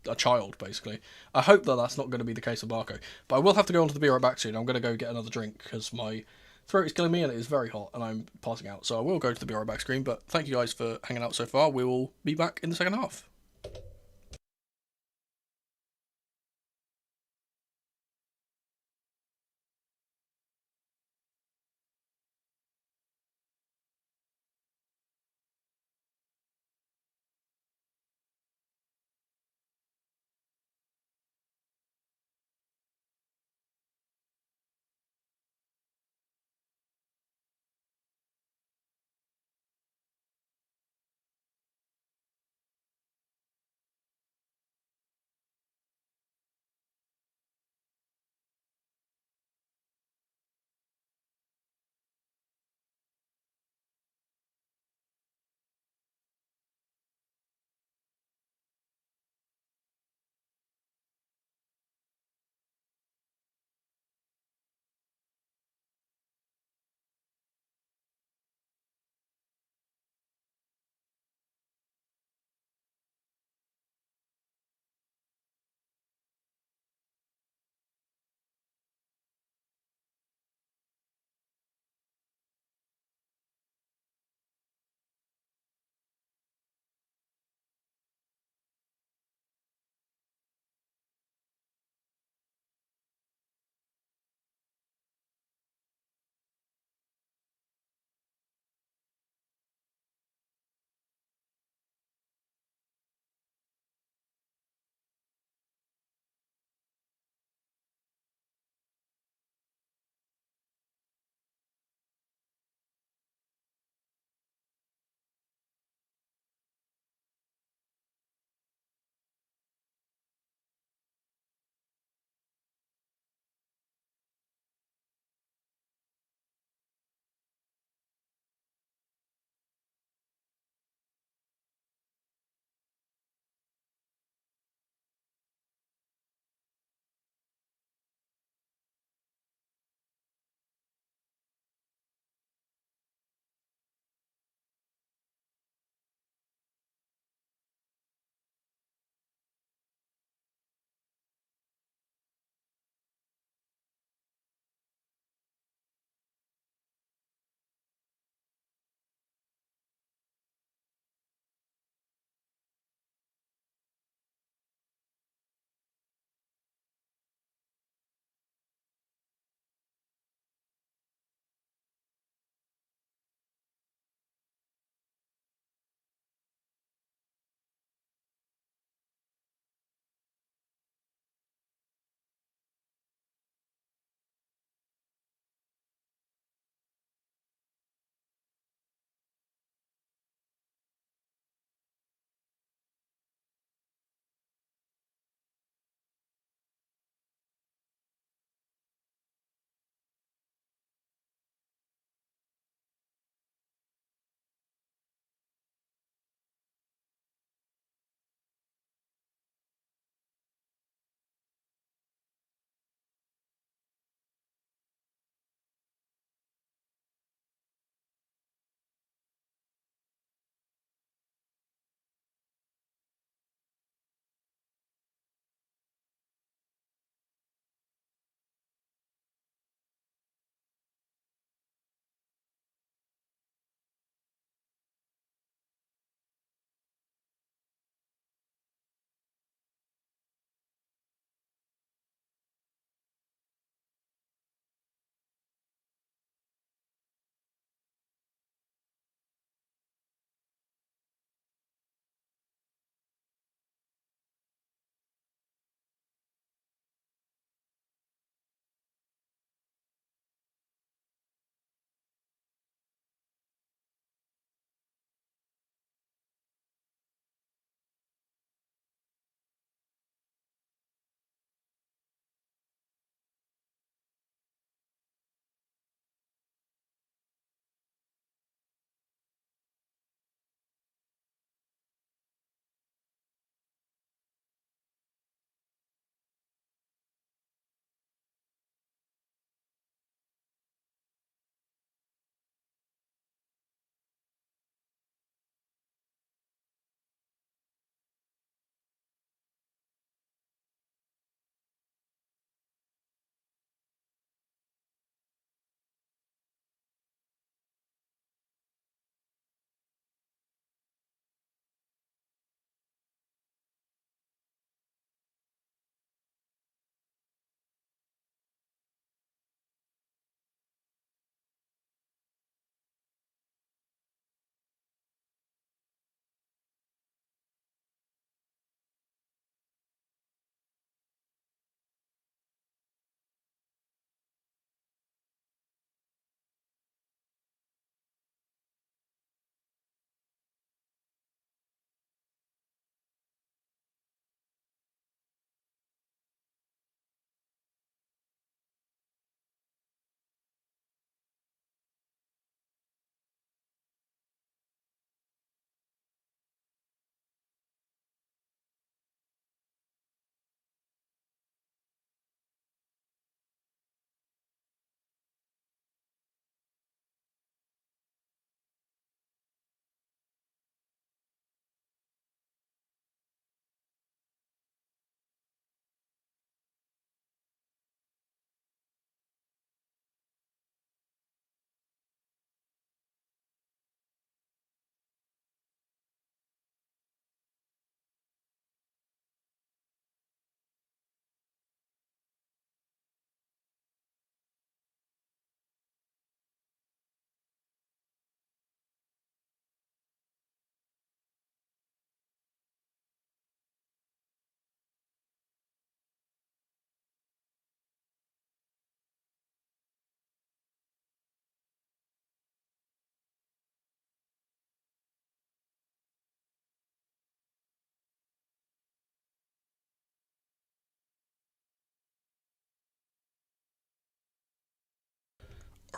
a child basically. I hope that that's not going to be the case with Barco, but I will have to go on to the Be Right Back soon. I'm going to go get another drink because my throat is killing me and it is very hot and I'm passing out. So I will go to the Be Right Back screen. But thank you guys for hanging out so far. We will be back in the second half.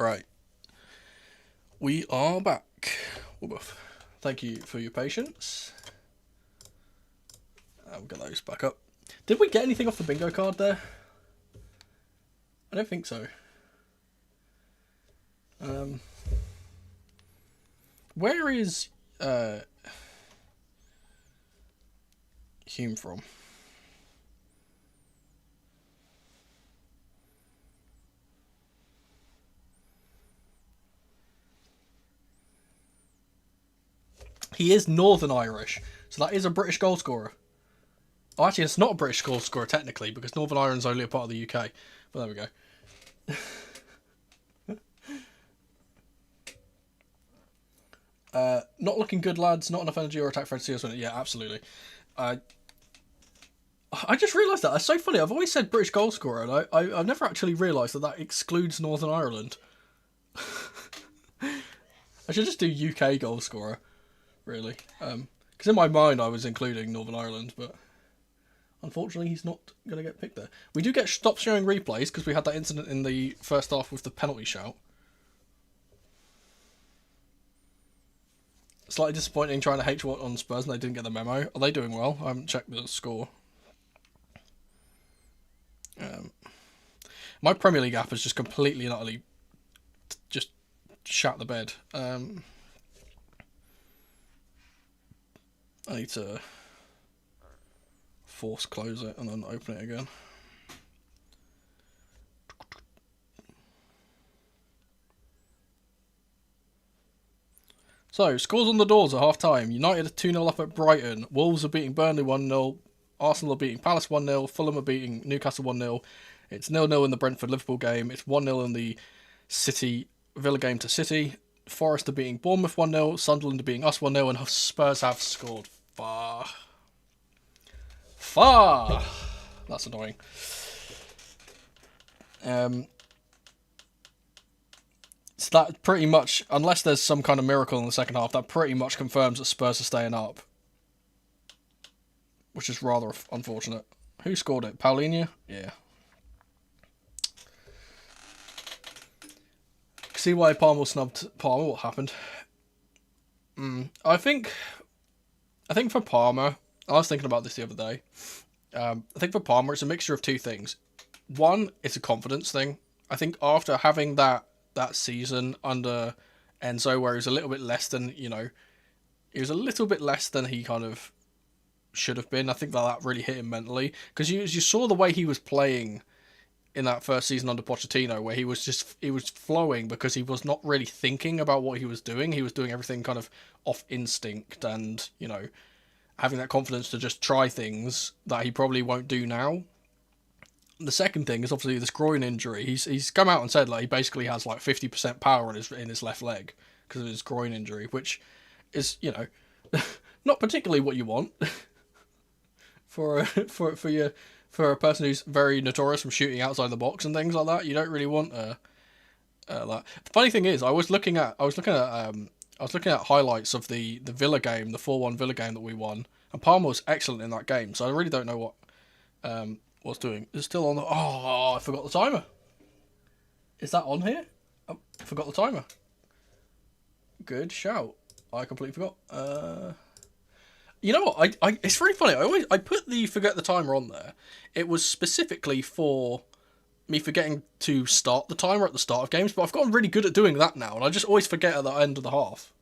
Right. We are back. Thank you for your patience. I'll get those back up. Did we get anything off the bingo card there? I don't think so. Where is Hume from? He is Northern Irish, so that is a British goal scorer. Oh, actually, it's not a British goal scorer technically, because Northern Ireland's only a part of the UK. But there we go. Not looking good, lads. Not enough energy or attack for CS winner. Yeah, absolutely. I just realised that. That's so funny. I've always said British goal scorer, and I've never actually realised that excludes Northern Ireland. I should just do UK goal scorer, really. Because in my mind I was including Northern Ireland, but unfortunately he's not going to get picked there. We do get stop showing replays because we had that incident in the first half with the penalty shout. Slightly disappointing trying to hate what on Spurs and they didn't get the memo. Are they doing well? I haven't checked the score. My Premier League app has just completely and utterly just shat the bed. I need to force close it and then open it again. So, scores on the doors at half time. United are 2-0 up at Brighton. Wolves are beating Burnley 1-0. Arsenal are beating Palace 1-0. Fulham are beating Newcastle 1-0. It's 0-0 in the Brentford-Liverpool game. It's 1-0 in the City-Villa game to City. Forest are beating Bournemouth 1-0. Sunderland are beating us 1-0. And Spurs have scored far. That's annoying. So that pretty much, unless there's some kind of miracle in the second half, that pretty much confirms that Spurs are staying up. Which is rather unfortunate. Who scored it? Paulinho? Yeah. See why Palmer snubbed Palmer? What happened? I think for Palmer, I was thinking about this the other day. I think for Palmer, it's a mixture of two things. One, it's a confidence thing. I think after having that season under Enzo, where he was a little bit less than, he was a little bit less than he kind of should have been. I think that really hit him mentally. Because you saw the way he was playing in that first season under Pochettino, where he was flowing because he was not really thinking about what he was doing. He was doing everything kind of off instinct and, having that confidence to just try things that he probably won't do now. The second thing is obviously this groin injury. He's come out and said he basically has 50% power in his left leg because of his groin injury, which is not particularly what you want for a person who's very notorious from shooting outside the box and things like that. You don't really want that. The funny thing is, I was looking at highlights of the Villa game, the 4-1 Villa game that we won, and Palmer was excellent in that game. So I really don't know what's doing. It's still on the... Oh, I forgot the timer. Is that on here? I forgot the timer. Good shout. I completely forgot. You know what? It's really funny. I put the forget the timer on there. It was specifically for me forgetting to start the timer at the start of games, but I've gotten really good at doing that now, and I just always forget at the end of the half.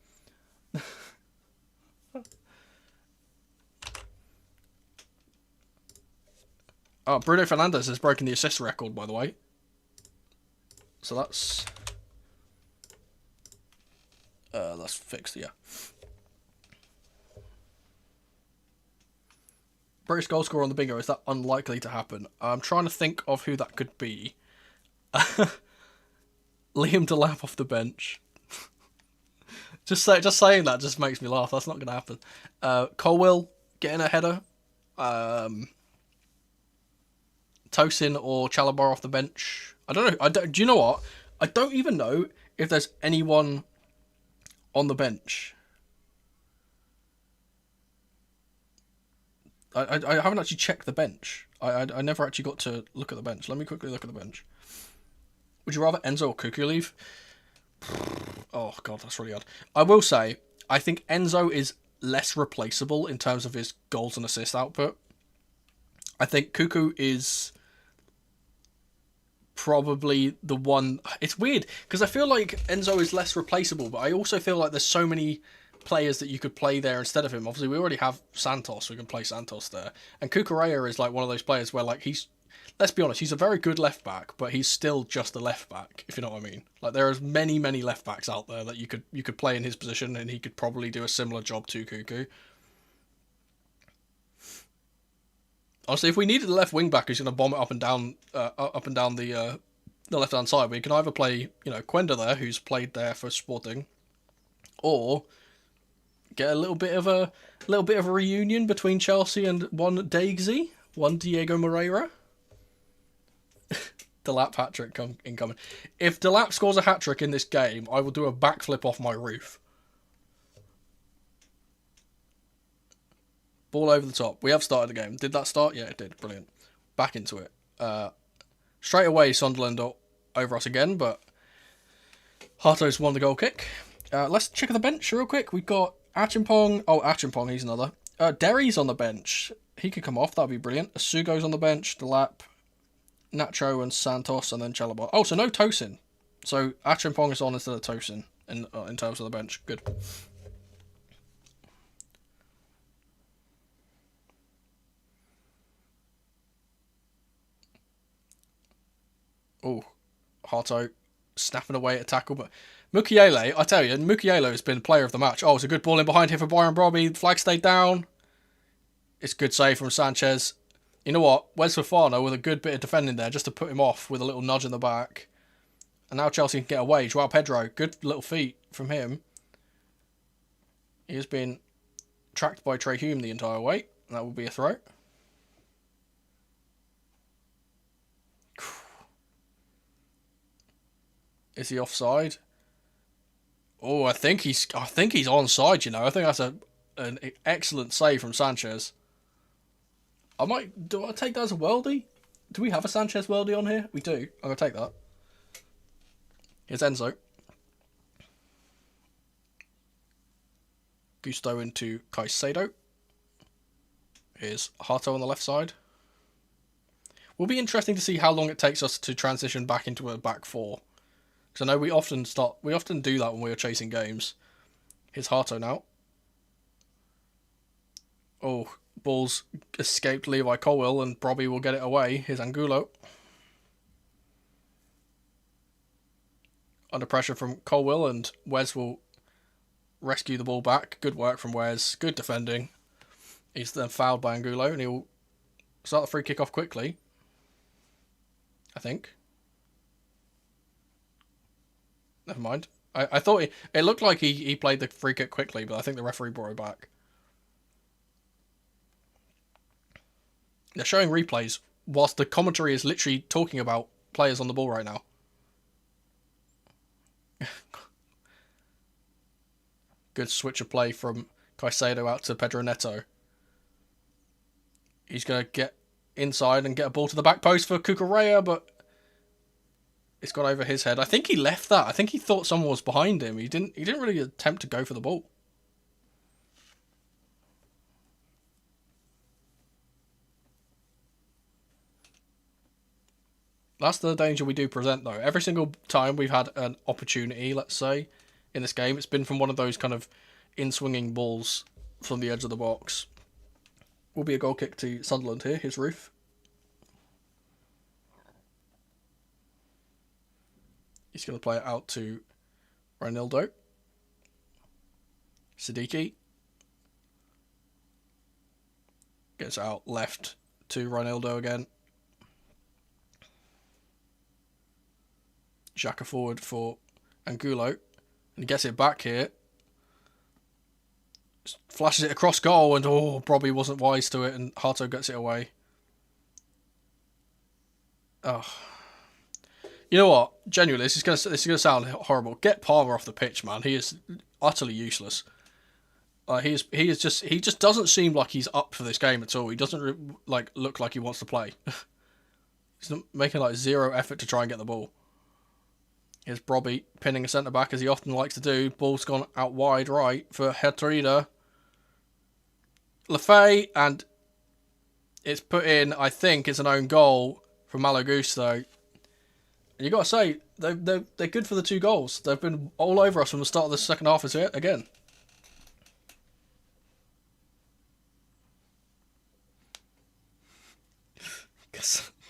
Oh, Bruno Fernandes has broken the assist record, by the way. So that's fixed, yeah. British goal scorer on the bingo, is that unlikely to happen? I'm trying to think of who that could be. Liam Delap off the bench. just saying that just makes me laugh. That's not going to happen. Colwill getting a header. Tosin or Chalabar off the bench. I don't know. Do you know what? I don't even know if there's anyone on the bench. I haven't actually checked the bench. I never actually got to look at the bench. Let me quickly look at the bench. Would you rather Enzo or Cuckoo leave? Oh god, that's really hard. I will say, I think Enzo is less replaceable in terms of his goals and assist output. I think Cuckoo is probably the one. It's weird because I feel like Enzo is less replaceable, but I also feel like there's so many players that you could play there instead of him. Obviously, we already have Santos. We can play Santos there, and Cucurella is like one of those players where like he's. Let's be honest, he's a very good left back, but he's still just a left back, if you know what I mean. Like there are many, many left backs out there that you could play in his position, and he could probably do a similar job to Cuckoo. Honestly, if we needed a left wing back who's going to bomb it up and down the left hand side, we can either play Quenda there, who's played there for Sporting, or get a little bit of a reunion between Chelsea and one Dagsy, one Diego Moreira. Delap hat trick incoming. If Delap scores a hat trick in this game, I will do a backflip off my roof. Ball over the top. We have started the game. Did that start? Yeah, it did. Brilliant. Back into it. Straight away, Sunderland are over us again, but Harto's won the goal kick. Let's check the bench real quick. We've got Achimpong. Oh, Achimpong, he's another. Derry's on the bench. He could come off. That'd be brilliant. Asugo's on the bench. Delap, Nacho, and Santos, and then Chalobah. Oh, so no Tosin. So Achimpong is on instead of Tosin in terms of the bench. Good. Oh, Harto snapping away at tackle, but Mukiele, I tell you, Mukiele has been player of the match. Oh, it's a good ball in behind here for Byron Robbie. The flag stayed down. It's a good save from Sanchez. You know what? Wes Fofana with a good bit of defending there just to put him off with a little nudge in the back. And now Chelsea can get away. Joao Pedro, good little feet from him. He has been tracked by Trey Hume the entire way. That will be a throw. Is he offside? Oh, I think he's onside. I think that's an excellent save from Sanchez. Do I take that as a worldie? Do we have a Sanchez worldie on here? We do. I'm gonna take that. Here's Enzo. Gusto into Caicedo. Here's Harto on the left side. Will be interesting to see how long it takes us to transition back into a back four. Because I know we often do that when we are chasing games. Here's Harto now. Oh, ball's escaped Levi Colwill and Brobby will get it away. Here's Angulo. Under pressure from Colwill, and Wes will rescue the ball back. Good work from Wes. Good defending. He's then fouled by Angulo, and he'll start the free kick off quickly. I think. Never mind. I thought it looked like he played the free kick quickly, but I think the referee brought it back. They're showing replays whilst the commentary is literally talking about players on the ball right now. Good switch of play from Caicedo out to Pedro Neto. He's going to get inside and get a ball to the back post for Cucurella, but it's gone over his head. I think he left that. I think he thought someone was behind him. He didn't really attempt to go for the ball. That's the danger we do present, though. Every single time we've had an opportunity, let's say, in this game, it's been from one of those kind of in-swinging balls from the edge of the box. Will be a goal kick to Sunderland here. Here's Roof. He's going to play it out to Reinildo. Siddiqui. Gets out left to Reinildo again. Xhaka forward for Angulo. And he gets it back here. Flashes it across goal, and Brobby wasn't wise to it, and Harto gets it away. Oh. You know what? Genuinely, this is gonna sound horrible. Get Palmer off the pitch, man. He is utterly useless. He just doesn't seem like he's up for this game at all. He doesn't look like he wants to play. He's not making zero effort to try and get the ball. Here's Brobby pinning a centre-back, as he often likes to do. Ball's gone out wide right for Hetrida. Lefay, and it's put in, I think, it's an own goal from Malo Gusto. And you got to say, they're good for the 2 goals. They've been all over us from the start of the second half again.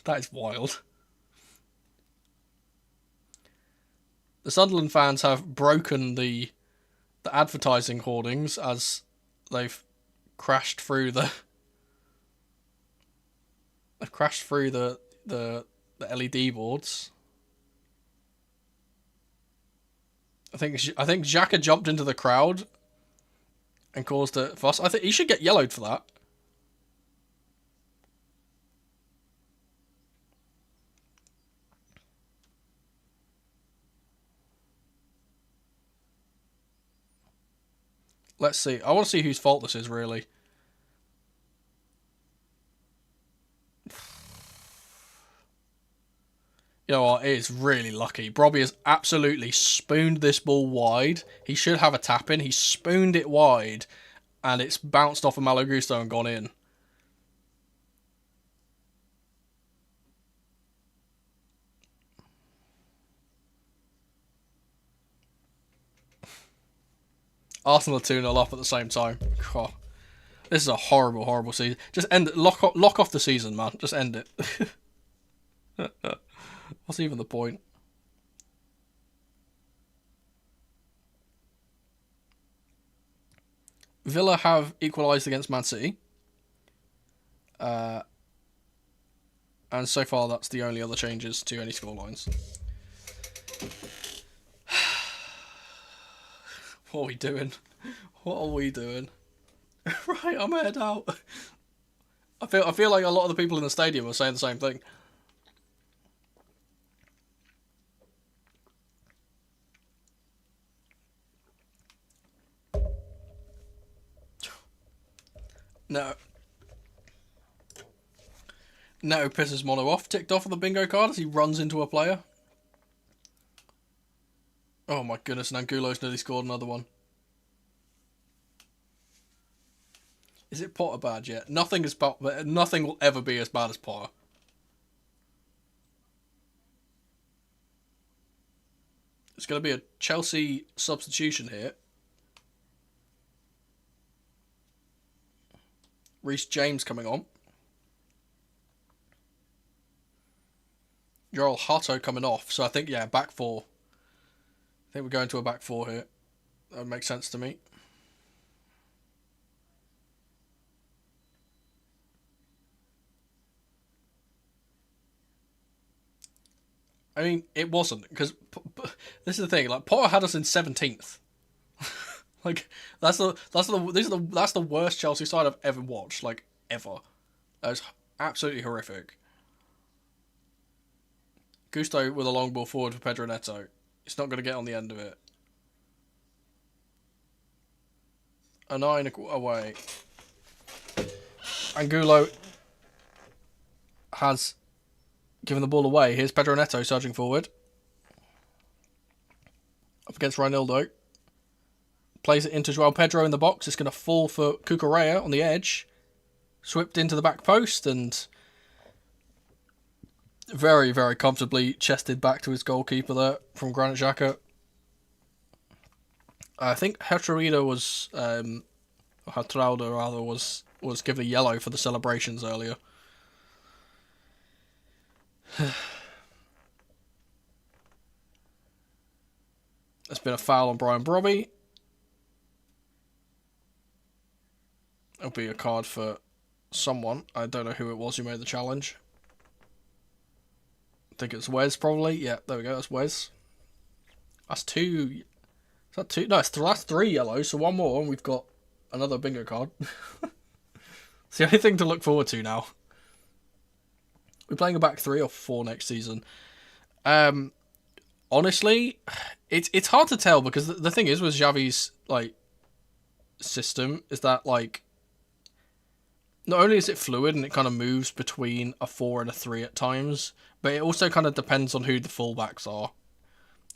That is wild. The Sunderland fans have broken the advertising hoardings as they've crashed through the LED boards. I think Xhaka jumped into the crowd and caused a fuss. I think he should get yellowed for that. Let's see. I want to see whose fault this is, really. You know what? It is really lucky. Brobby has absolutely spooned this ball wide. He should have a tap in. He spooned it wide, and it's bounced off of Malo Gusto and gone in. Arsenal 2-0 up at the same time. God. This is a horrible, horrible season. Just end it. Lock off the season, man. Just end it. What's even the point? Villa have equalised against Man City. And so far, that's the only other changes to any scorelines. What are we doing? What are we doing? Right, I'm head out. I feel like a lot of the people in the stadium are saying the same thing. No. No, pisses Mono off. Ticked off on the bingo card as he runs into a player. Oh my goodness, and Angulo's nearly scored another one. Is it Potter bad yet? Nothing will ever be as bad as Potter. It's going to be a Chelsea substitution here. Reece James coming on. Joel Hutto coming off. So I think, yeah, back 4. I think we're going to a back 4 here. That would make sense to me. I mean, it wasn't, because this is the thing. Like, Potter had us in 17th. Like, that's the worst Chelsea side I've ever watched. Like, ever. That was absolutely horrific. Gusto with a long ball forward for Pedro Neto. It's not going to get on the end of it. A 9 away. Angulo has given the ball away. Here's Pedro Neto surging forward. Up against Reinildo. Plays it into João Pedro in the box. It's going to fall for Cucurella on the edge. Swept into the back post and very, very comfortably chested back to his goalkeeper there from Granit Xhaka. I think Hetrida was, Hatrauda rather, was given a yellow for the celebrations earlier. There's been a foul on Brian Brobby. It'll be a card for someone. I don't know who it was who made the challenge. I think it's Wes, probably. Yeah, there we go. That's Wes. That's 2. Is that 2? No, that's 3 yellows, so 1 more, and we've got another bingo card. It's the only thing to look forward to now. We're playing a back 3 or 4 next season. Honestly, it's hard to tell, because the thing is with Xavi's like system is that, like, not only is it fluid and it kind of moves between a 4 and a 3 at times, but it also kind of depends on who the fullbacks are.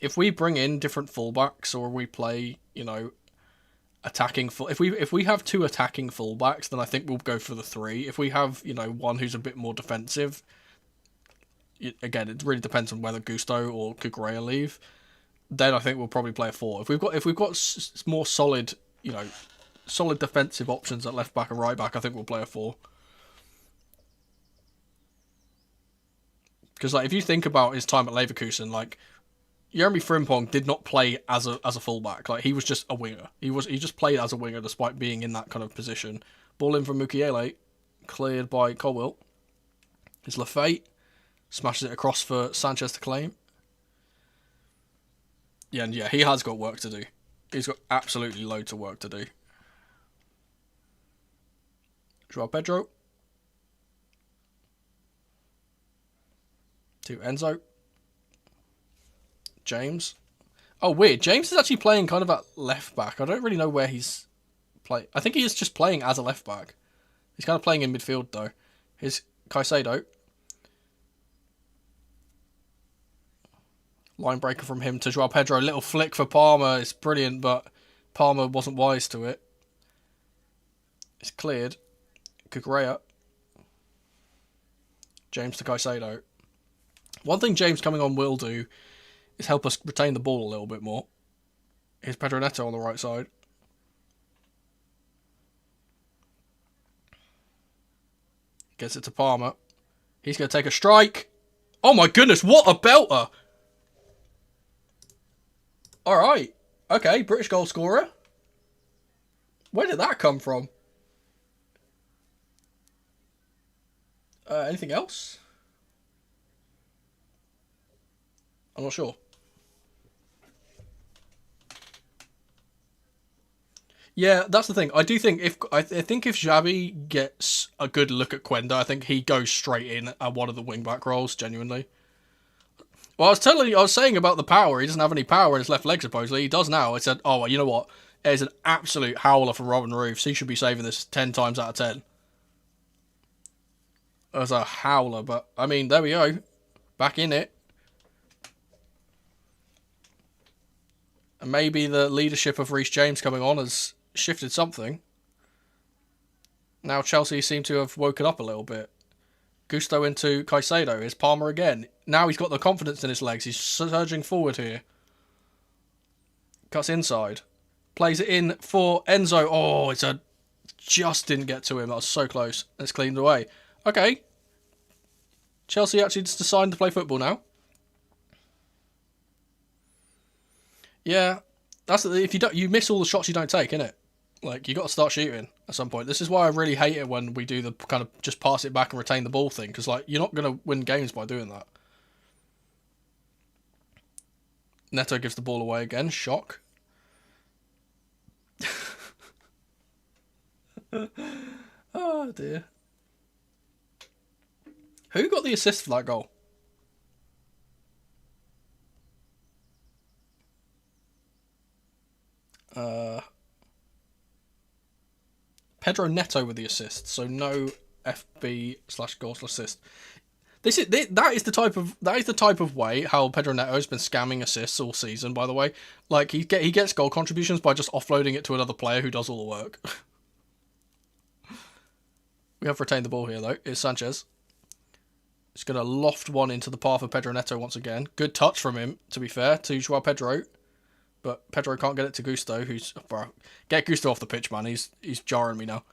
if we bring in different fullbacks or we play, you know, attacking full. If we have 2 attacking fullbacks, then I think we'll go for the 3. If we have, you know, one who's a bit more defensive, again, it really depends on whether Gusto or Kukurea leave. Then I think we'll probably play a 4. If we've got more solid, you know, solid defensive options at left back and right back, I think we'll play a 4. Because like if you think about his time at Leverkusen, like Jeremy Frimpong did not play as a fullback. Like he was just a winger. He just played as a winger despite being in that kind of position. Ball in from Mukiele, cleared by Colwill. It's Lafayette, smashes it across for Sanchez to claim. Yeah, and yeah, he has got work to do. He's got absolutely loads of work to do. Joao Pedro. To Enzo. James. Oh, weird. James is actually playing kind of at left back. I don't really know where he's playing. I think he is just playing as a left back. He's kind of playing in midfield, though. Here's Caicedo. Line breaker from him to Joao Pedro. Little flick for Palmer. It's brilliant, but Palmer wasn't wise to it. It's cleared. Kukurea. James to Caicedo. One thing James coming on will do is help us retain the ball a little bit more. Here's Pedro Neto on the right side. Gets it to Palmer. He's going to take a strike. Oh my goodness, what a belter! Alright. Okay, British goal scorer. Where did that come from? Anything else? I'm not sure. Yeah, that's the thing. I think if Xabi gets a good look at Quenda, I think he goes straight in at one of the wing back roles. Genuinely. Well, I was saying about the power. He doesn't have any power in his left leg. Supposedly, he does now. I said, oh, well, you know what? It's an absolute howler from Robin Roofs. He should be saving this 10 times out of 10. It was a howler, but I mean, there we go. Back in it. And maybe the leadership of Reece James coming on has shifted something. Now Chelsea seem to have woken up a little bit. Gusto into Caicedo. Here's Palmer again. Now he's got the confidence in his legs. He's surging forward here. Cuts inside. Plays it in for Enzo. Oh, just didn't get to him. That was so close. It's cleaned away. Okay. Chelsea actually just decided to play football now. Yeah, that's if you miss all the shots you don't take, innit? Like you got to start shooting at some point. This is why I really hate it when we do the kind of just pass it back and retain the ball thing, because like you're not gonna win games by doing that. Neto gives the ball away again. Shock. Oh dear. Who got the assist for that goal? Pedro Neto with the assist, so no FB/goals/assist. That is the type of way how Pedro Neto has been scamming assists all season. By the way, like he gets goal contributions by just offloading it to another player who does all the work. We have retained the ball here though. It's Sanchez. It's going to loft one into the path of Pedro Neto once again. Good touch from him, to be fair, to Joao Pedro. But Pedro can't get it to Gusto, who's... Bro, get Gusto off the pitch, man. He's jarring me now.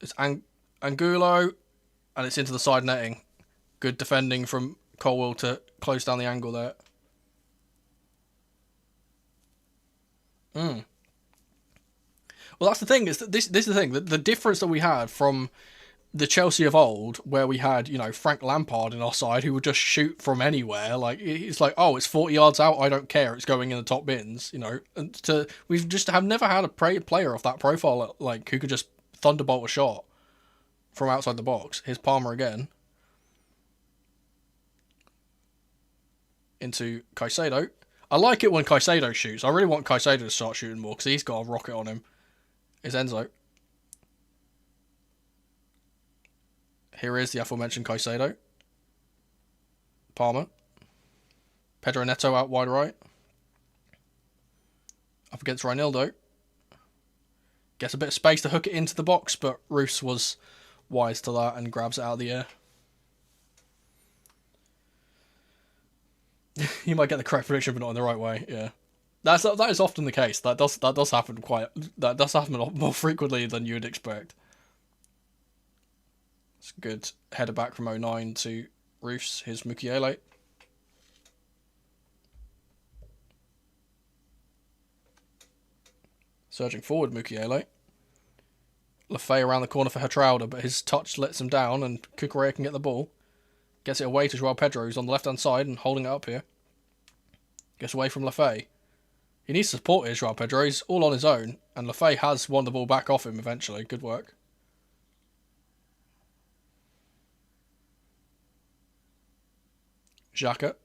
It's Angulo, and it's into the side netting. Good defending from Colwill to close down the angle there. Well, that's the thing. Is that this is the thing. The difference that we had from the Chelsea of old, where we had, you know, Frank Lampard in our side who would just shoot from anywhere. Like it's like, oh, it's 40 yards out, I don't care, it's going in the top bins, you know. And we've just have never had a player of that profile like who could just thunderbolt a shot from outside the box. Here's Palmer again into Caicedo. I like it when Caicedo shoots. I really want Caicedo to start shooting more because he's got a rocket on him. Here's Enzo. Here is the aforementioned Caicedo. Palmer. Pedro Neto out wide right. Up against Reinildo. Gets a bit of space to hook it into the box, but Roos was wise to that and grabs it out of the air. You might get the correct prediction, but not in the right way. Yeah, that is often the case. That does happen more frequently than you would expect. It's a good header back from 09 to Roos. Here's Mukiele. Surging forward, Mukiele. Lafay around the corner for Hertrauda, but his touch lets him down, and Cucurella can get the ball. Gets it away to Joao Pedro, who's on the left-hand side and holding it up here. Gets away from Lafay. He needs support here, Joao Pedro. He's all on his own, and Lafay has won the ball back off him eventually. Good work. Xhaka.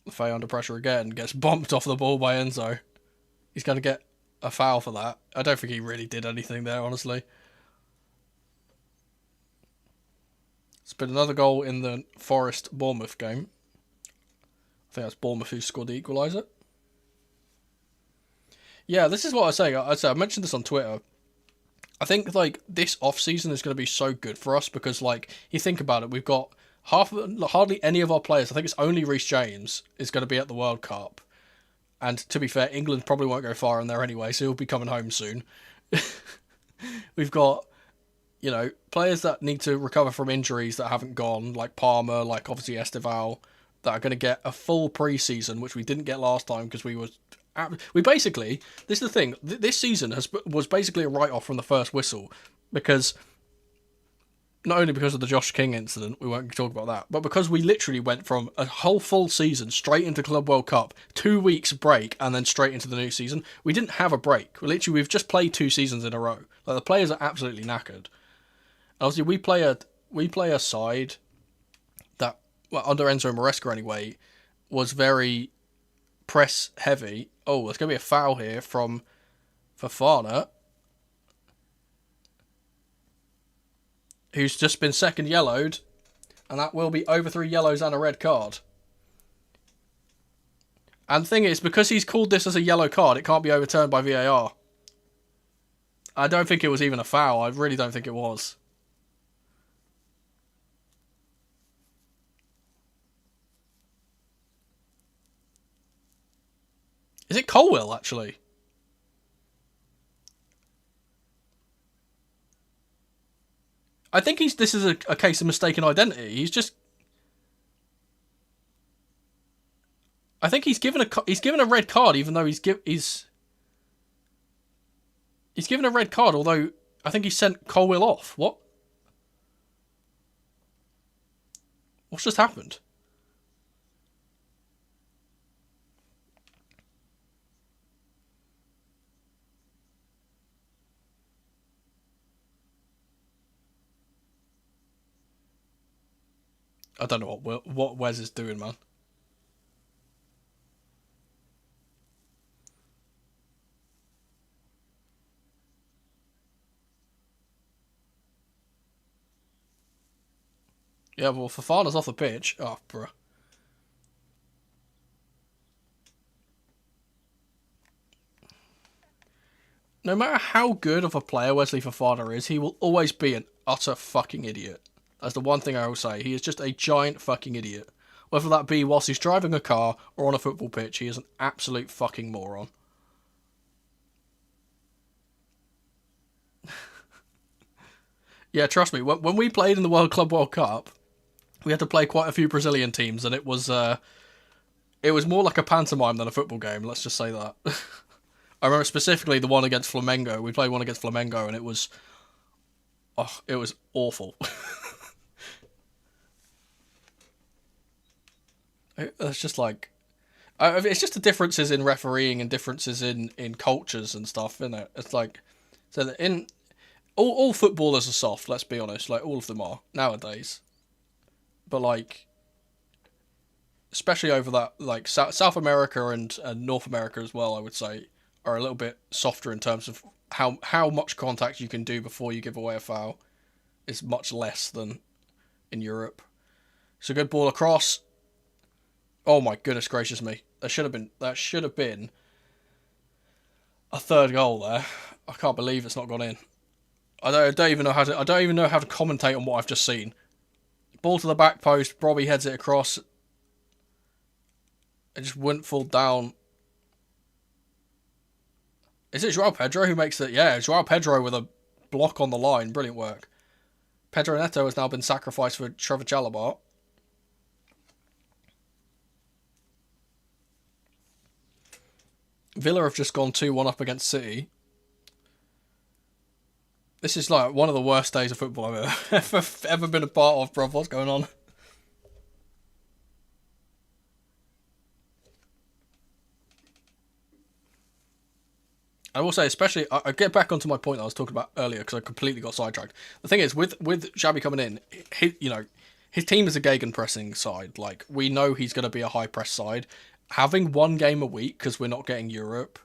Lafay under pressure again. Gets bumped off the ball by Enzo. He's going to get a foul for that. I don't think he really did anything there, honestly. It's been another goal in the Forest-Bournemouth game. I think that's Bournemouth who scored the equaliser. Yeah, this is what I was saying. I mentioned this on Twitter. I think like this off-season is going to be so good for us because like you think about it, we've got hardly any of our players. I think it's only Reece James is going to be at the World Cup. And to be fair, England probably won't go far in there anyway, so he'll be coming home soon. We've got, you know, players that need to recover from injuries that haven't gone, like Palmer, like obviously Esteval, that are going to get a full pre-season, which we didn't get last time because we basically, this is the thing, this season was basically a write-off from the first whistle, because not only because of the Josh King incident, we won't talk about that, but because we literally went from a whole full season straight into Club World Cup, 2 weeks break, and then straight into the new season. We didn't have a break. We've just played 2 seasons in a row. Like, the players are absolutely knackered. And obviously, we play a side that, well, under Enzo Maresca anyway, was very press heavy. Oh, there's going to be a foul here from Fofana, who's just been second yellowed, and that will be over 3 yellows and a red card. And the thing is, because he's called this as a yellow card, it can't be overturned by VAR. I don't think it was even a foul. I really don't think it was. Is it Colwill, actually? I think this is a case of mistaken identity. He's just... I think he's given a red card, even though he's given a red card, although I think he sent Colwill off. What? What's just happened? I don't know what Wes is doing, man. Yeah, well, Fofana's off the pitch. Oh, bruh. No matter how good of a player Wesley Fofana is, he will always be an utter fucking idiot. That's the one thing I will say. He is just a giant fucking idiot. Whether that be whilst he's driving a car or on a football pitch, he is an absolute fucking moron. Yeah, trust me, when we played in the World Cup, we had to play quite a few Brazilian teams, and it was more like a pantomime than a football game, let's just say that. I remember specifically the one against Flamengo. We played one against Flamengo, and it was awful. It's just like... it's just the differences in refereeing and differences in cultures and stuff, isn't it? It's like... So that in... All footballers are soft, let's be honest. Like, all of them are, nowadays. But, like... Especially over that, like, South America and North America as well, I would say, are a little bit softer in terms of how much contact you can do before you give away a foul. Is much less than in Europe. It's a good ball across. Oh my goodness gracious me! That should have been a third goal there. I can't believe it's not gone in. I don't even know how to commentate on what I've just seen. Ball to the back post. Robbie heads it across. It just wouldn't fall down. Is it Joao Pedro who makes it? Yeah, Joao Pedro with a block on the line. Brilliant work. Pedro Neto has now been sacrificed for Trevor Chalobah. Villa have just gone 2-1 up against City. This is like one of the worst days of football I've ever been a part of, bro. What's going on? I will say, especially, I get back onto my point that I was talking about earlier because I completely got sidetracked. The thing is, with Xabi coming in, his team is a gegenpressing side. Like, we know he's going to be a high press side. Having one game a week because we're not getting Europe,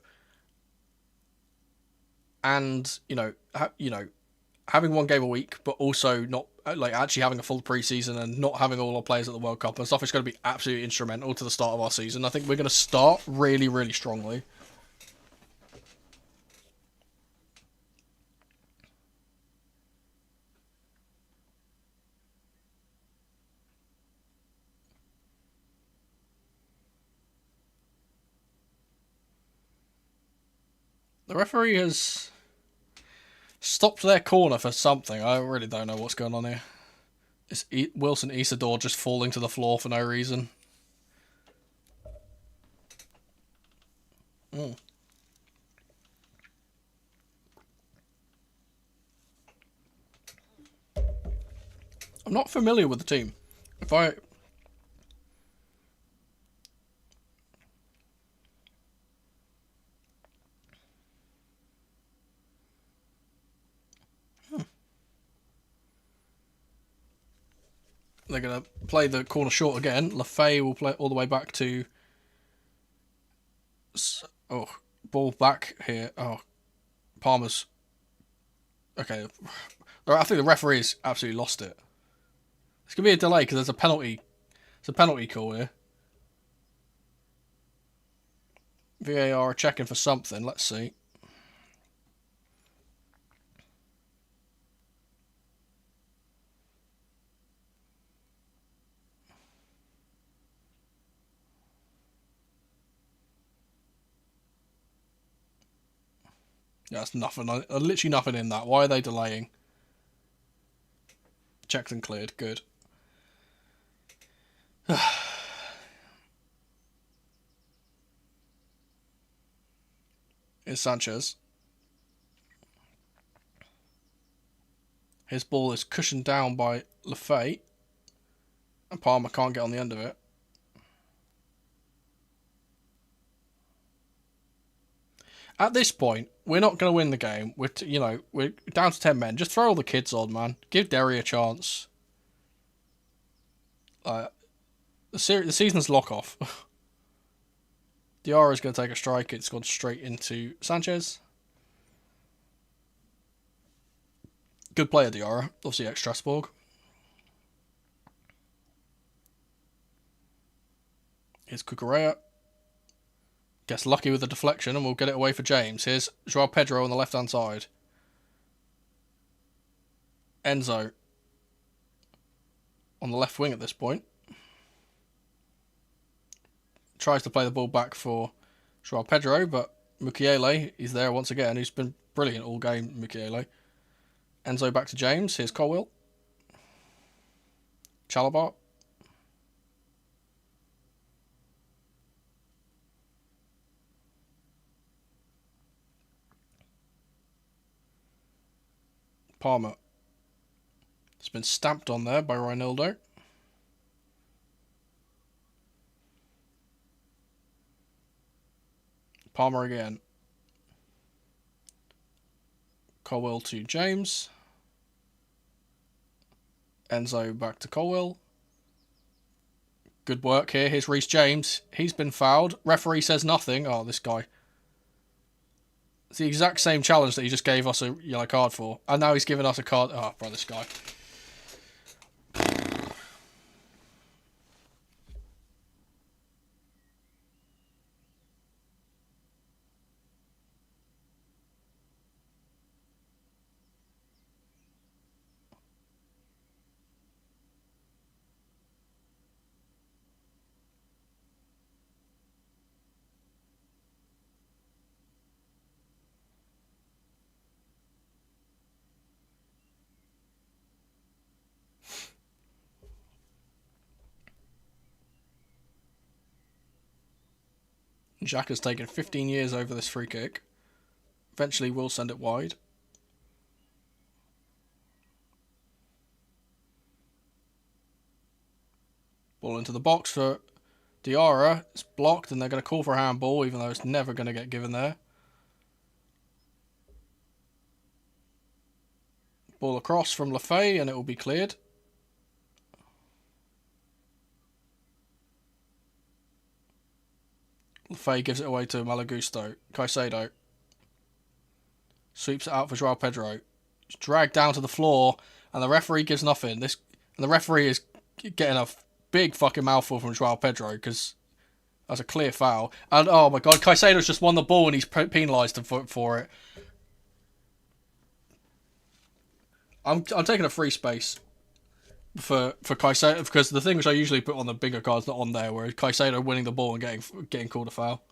and having one game a week, but also not like actually having a full preseason and not having all our players at the World Cup and stuff is going to be absolutely instrumental to the start of our season. I think we're going to start really, really strongly. The referee has stopped their corner for something. I really don't know what's going on here. It's Wilson Isidore just falling to the floor for no reason. I'm not familiar with the team. If I... They're going to play the corner short again. Lafay will play all the way back to... Oh, ball back here. Oh, Palmer's... Okay. I think the referee's absolutely lost it. It's going to be a delay because there's a penalty. It's a penalty call here. VAR are checking for something. Let's see. Yeah, that's nothing. Literally nothing in that. Why are they delaying? Checked and cleared. Good. Here's Sanchez. His ball is cushioned down by Lafay. And Palmer can't get on the end of it. At this point, we're not going to win the game. We're down to 10 men. Just throw all the kids on, man. Give Derry a chance. The season's lock off. Diarra is going to take a strike. It's gone straight into Sanchez. Good player, Diarra. Obviously, ex-Strasbourg. Here's Cucurella. Gets lucky with the deflection and we'll get it away for James. Here's Joao Pedro on the left-hand side. Enzo on the left wing at this point. Tries to play the ball back for Joao Pedro, but Mukiele is there once again. He's been brilliant all game, Mukiele. Enzo back to James. Here's Colwill. Chalobah. Palmer. It's been stamped on there by Reinildo. Palmer again. Colwill to James. Enzo back to Colwill. Good work here. Here's Reece James. He's been fouled. Referee says nothing. Oh, this guy. It's the exact same challenge that he just gave us a yellow card for. And now he's giving us a card. Oh, bro, this guy. Xhaka's taken 15 years over this free kick. Eventually will send it wide. Ball into the box for Diarra. It's blocked and they're going to call for a handball, even though it's never going to get given there. Ball across from Lafay and it will be cleared. Lafay gives it away to Malagusto. Caicedo sweeps it out for João Pedro. It's dragged down to the floor and the referee gives nothing. And the referee is getting a big fucking mouthful from João Pedro because that's a clear foul. And oh my god, Caicedo's just won the ball and he's penalised for it. I'm taking a free space for Caicedo because the thing which I usually put on the bigger card's not on there, whereas Caicedo winning the ball and getting called a foul.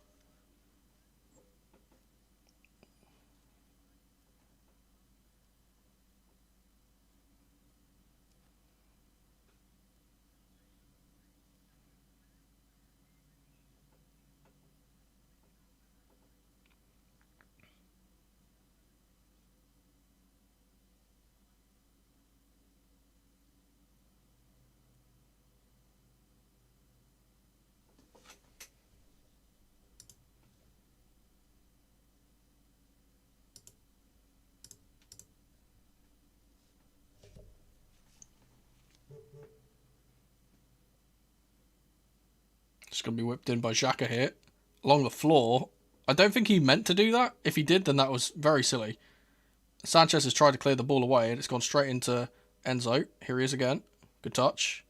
It's going to be whipped in by Xhaka here. Along the floor. I don't think he meant to do that. If he did, then that was very silly. Sanchez has tried to clear the ball away and it's gone straight into Enzo. Here he is again. Good touch.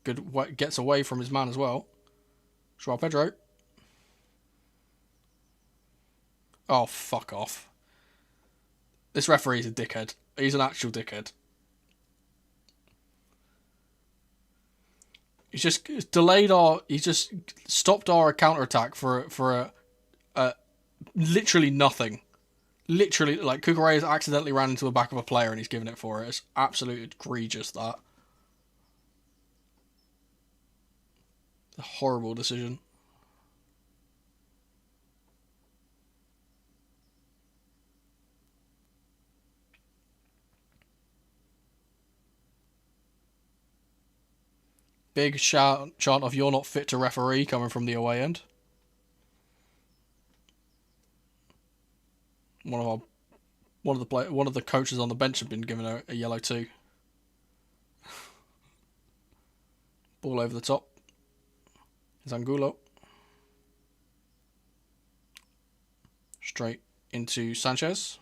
Good, gets away from his man as well. João Pedro. Oh, fuck off. This referee is a dickhead. He's an actual dickhead. He's just delayed he's just stopped our counter-attack for literally nothing. Literally, like, Cucurella's accidentally ran into the back of a player and he's given it for it. It's absolutely egregious, that. A horrible decision. Big chant of "You're not fit to referee" coming from the away end. One of the coaches on the bench have been given a yellow too. Ball over the top. Zangulo. Straight into Sanchez.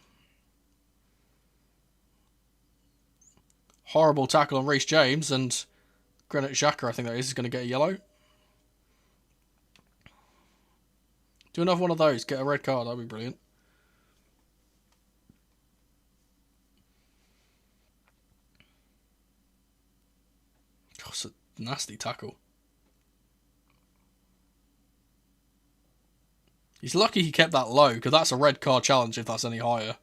Horrible tackle on Reece James and Granit Xhaka, I think that is going to get a yellow. Do another one of those. Get a red card. That'd be brilliant. God, it's a nasty tackle. He's lucky he kept that low, because that's a red card challenge if that's any higher.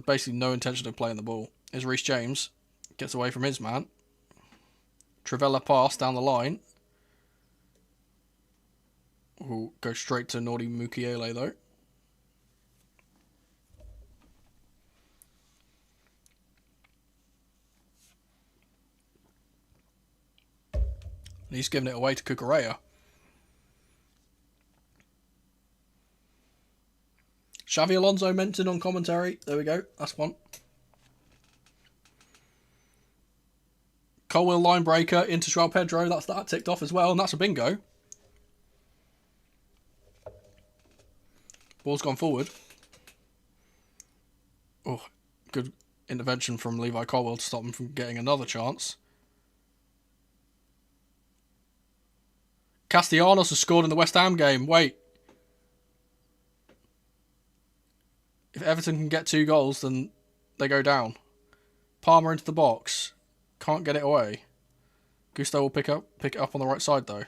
Basically no intention of playing the ball. Here's Reece James. Gets away from his man. Trivela pass down the line. Will go straight to Nordi Mukiele though. And he's giving it away to Cucurella. Xavi Alonso mentioned on commentary. There we go. That's one. Colwill line breaker into João Pedro. That's that ticked off as well. And that's a bingo. Ball's gone forward. Oh, good intervention from Levi Colwill to stop him from getting another chance. Castellanos has scored in the West Ham game. Wait. If Everton can get 2 goals, then they go down. Palmer into the box. Can't get it away. Gusto will pick it up on the right side, though.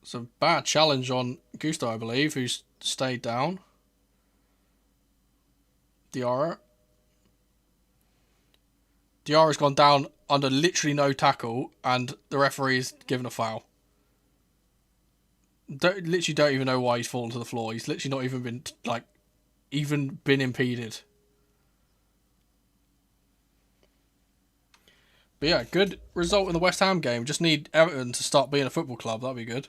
It's a bad challenge on Gusto, I believe, who's stayed down. Diarra. Diarra's gone down under literally no tackle, and the referee's given a foul. Literally don't even know why he's fallen to the floor. He's literally not even been impeded. But yeah, good result in the West Ham game. Just need Everton to start being a football club. That'd be good.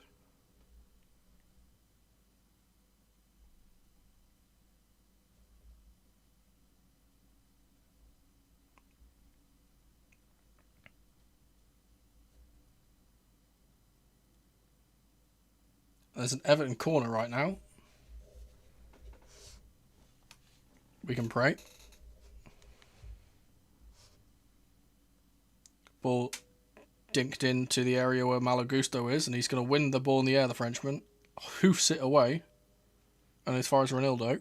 There's an Everton corner right now. We can pray. Ball dinked into the area where Malagusto is, and he's going to win the ball in the air, the Frenchman. Hoofs it away. And as far as Ronaldo,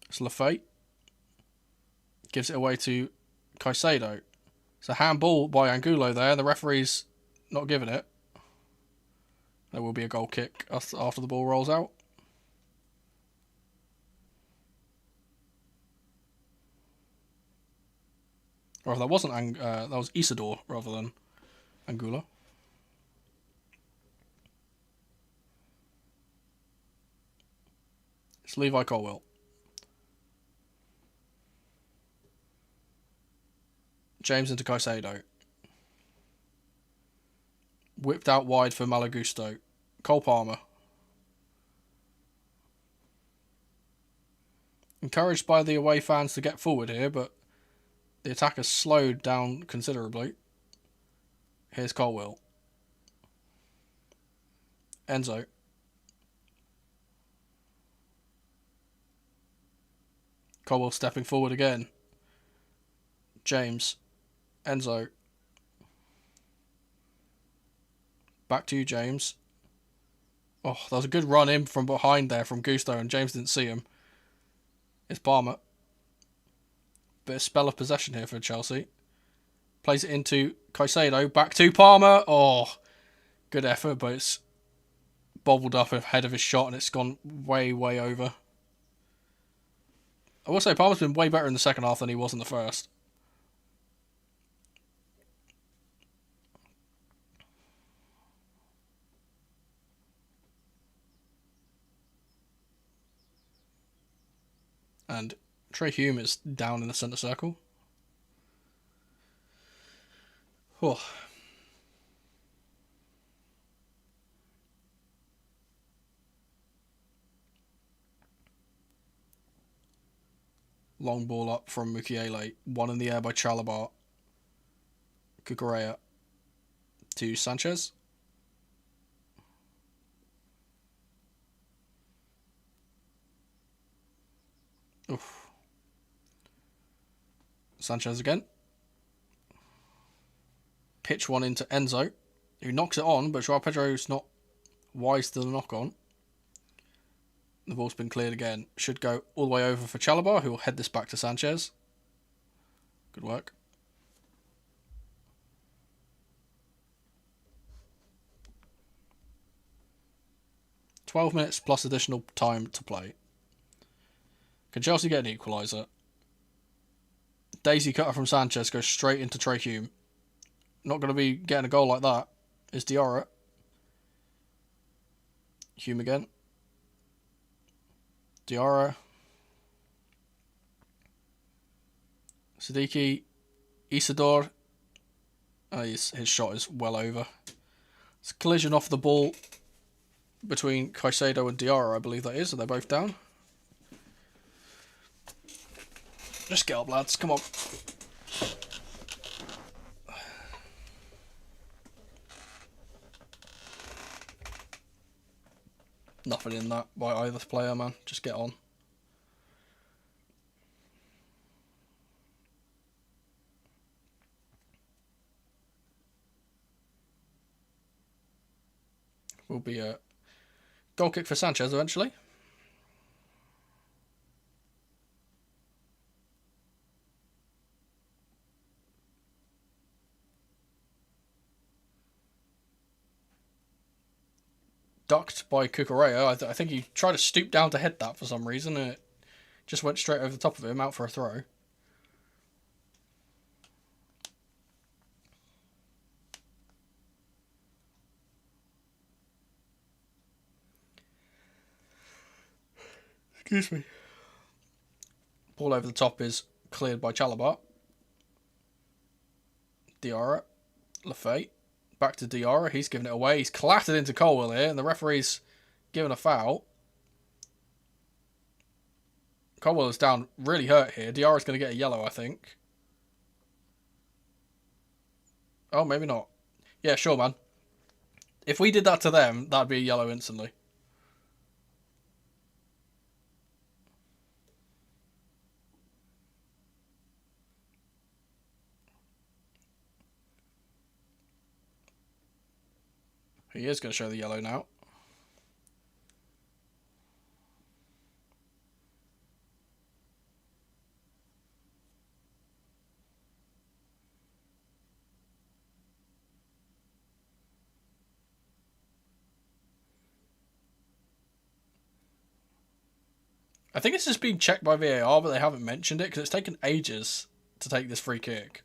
it's Lafay. Gives it away to Caicedo. It's a handball by Angulo there. The referee's not giving it. There will be a goal kick after the ball rolls out. Or if that wasn't that was Isidore rather than Angulo. It's Levi Colwill. James into Caicedo. Whipped out wide for Malagusto. Cole Palmer. Encouraged by the away fans to get forward here, but the attack has slowed down considerably. Here's Colwill. Enzo. Colwill stepping forward again. James. Enzo. Back to you, James. Oh, that was a good run in from behind there from Gusto, and James didn't see him. It's Palmer. Bit of spell of possession here for Chelsea. Plays it into Caicedo. Back to Palmer. Oh, good effort, but it's bobbled up ahead of his shot, and it's gone way, way over. I will say Palmer's been way better in the second half than he was in the first. And Trey Hume is down in the centre circle. Oh. Long ball up from Mukiele. One in the air by Chalobah. Cucurella to Sanchez. Oof. Sanchez again. Pitch one into Enzo, who knocks it on, but Joao Pedro's not wise to the knock on. The ball's been cleared again. Should go all the way over for Chalobah, who will head this back to Sanchez. Good work. "12 minutes plus additional time to play. Can Chelsea get an equaliser? Daisy cutter from Sanchez goes straight into Trey Hume. Not going to be getting a goal like that is Diarra. Hume again. Diarra. Siddiqui. Isidore. His shot is well over. It's a collision off the ball between Caicedo and Diarra, I believe that is, and they're both down. Just get up, lads. Come on. Nothing in that by either player, man. Just get on. Will be a goal kick for Sanchez eventually. Ducked by Cucurella. I think he tried to stoop down to head that for some reason, and it Just went straight over the top of him, out for a throw. Excuse me. Ball over the top is cleared by Chalobah. Diarra. Lafayette. Back to Diarra. He's given it away. He's clattered into Colwell here, and the referee's given a foul. Colwell is down really hurt here. Diarra's going to get a yellow, I think. Oh, maybe not. Yeah, sure, man. If we did that to them, that'd be a yellow instantly. He is going to show the yellow now. I think it's just being checked by VAR, but they haven't mentioned it because it's taken ages to take this free kick.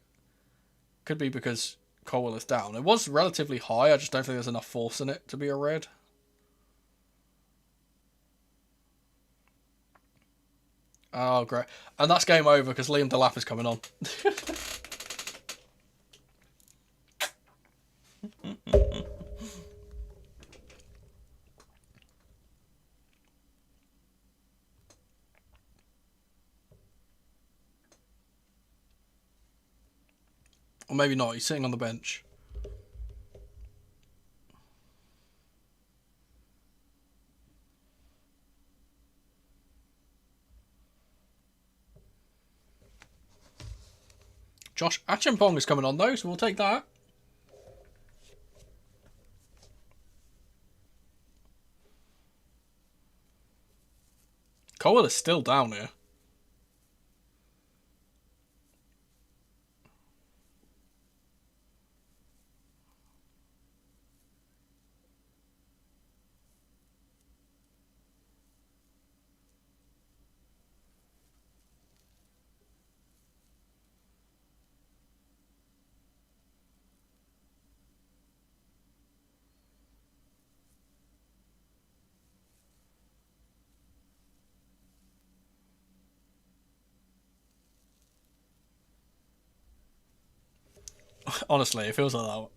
Could be because Colwell is down. It was relatively high. I just don't think there's enough force in it to be a red. Oh, great. And that's game over because Liam Delap is coming on. Or maybe not. He's sitting on the bench. Josh Achimpong is coming on though, so we'll take that. Colwell is still down here. Honestly, it feels like that.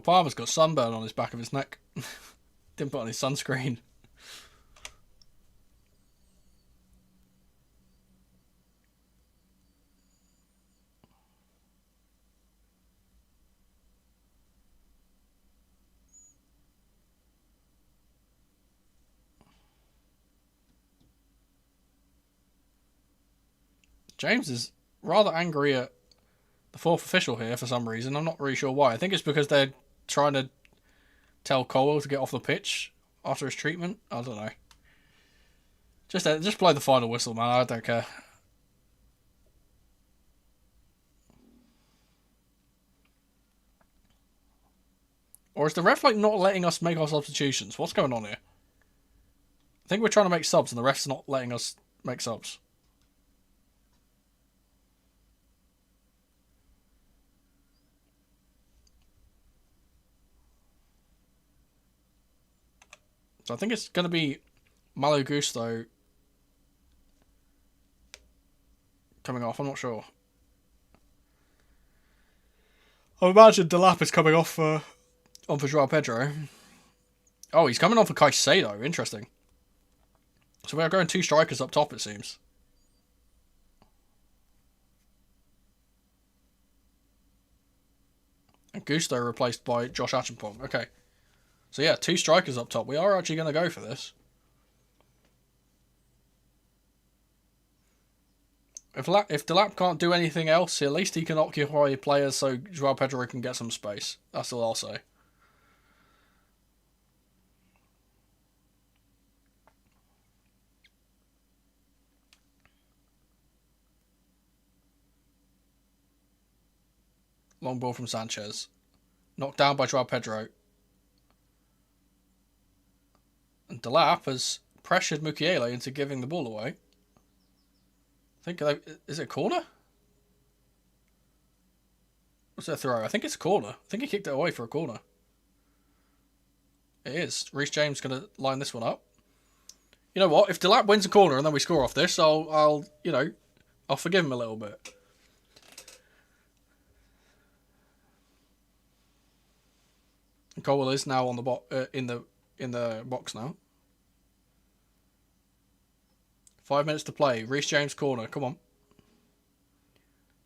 Palmer's got sunburn on his back of his neck. Didn't put on his sunscreen. James is rather angry at the fourth official here for some reason. I'm not really sure why. I think it's because they're trying to tell Colwell to get off the pitch after his treatment. I don't know. Just play the final whistle, man. I don't care. Or is the ref like not letting us make our substitutions? What's going on here? I think we're trying to make subs and the ref's not letting us make subs. So I think it's going to be Malo Gusto coming off. I'm not sure. I imagine Delap is coming off on for Joao Pedro. Oh, he's coming on for Caicedo. Interesting. So we are going two strikers up top, it seems. And Gusto replaced by Josh Achimpong. Okay. So yeah, two strikers up top. We are actually going to go for this. If Delap can't do anything else, at least he can occupy players so Joao Pedro can get some space. That's all I'll say. Long ball from Sanchez. Knocked down by Joao Pedro. And Delap has pressured Mukiele into giving the ball away. I think, is it a corner? What's their throw? I think it's a corner. I think he kicked it away for a corner. It is. Reece James going to line this one up. You know what? If Delap wins a corner and then we score off this, I'll forgive him a little bit. And Colwell is now on the in the box now. 5 minutes to play. Reece James corner. Come on.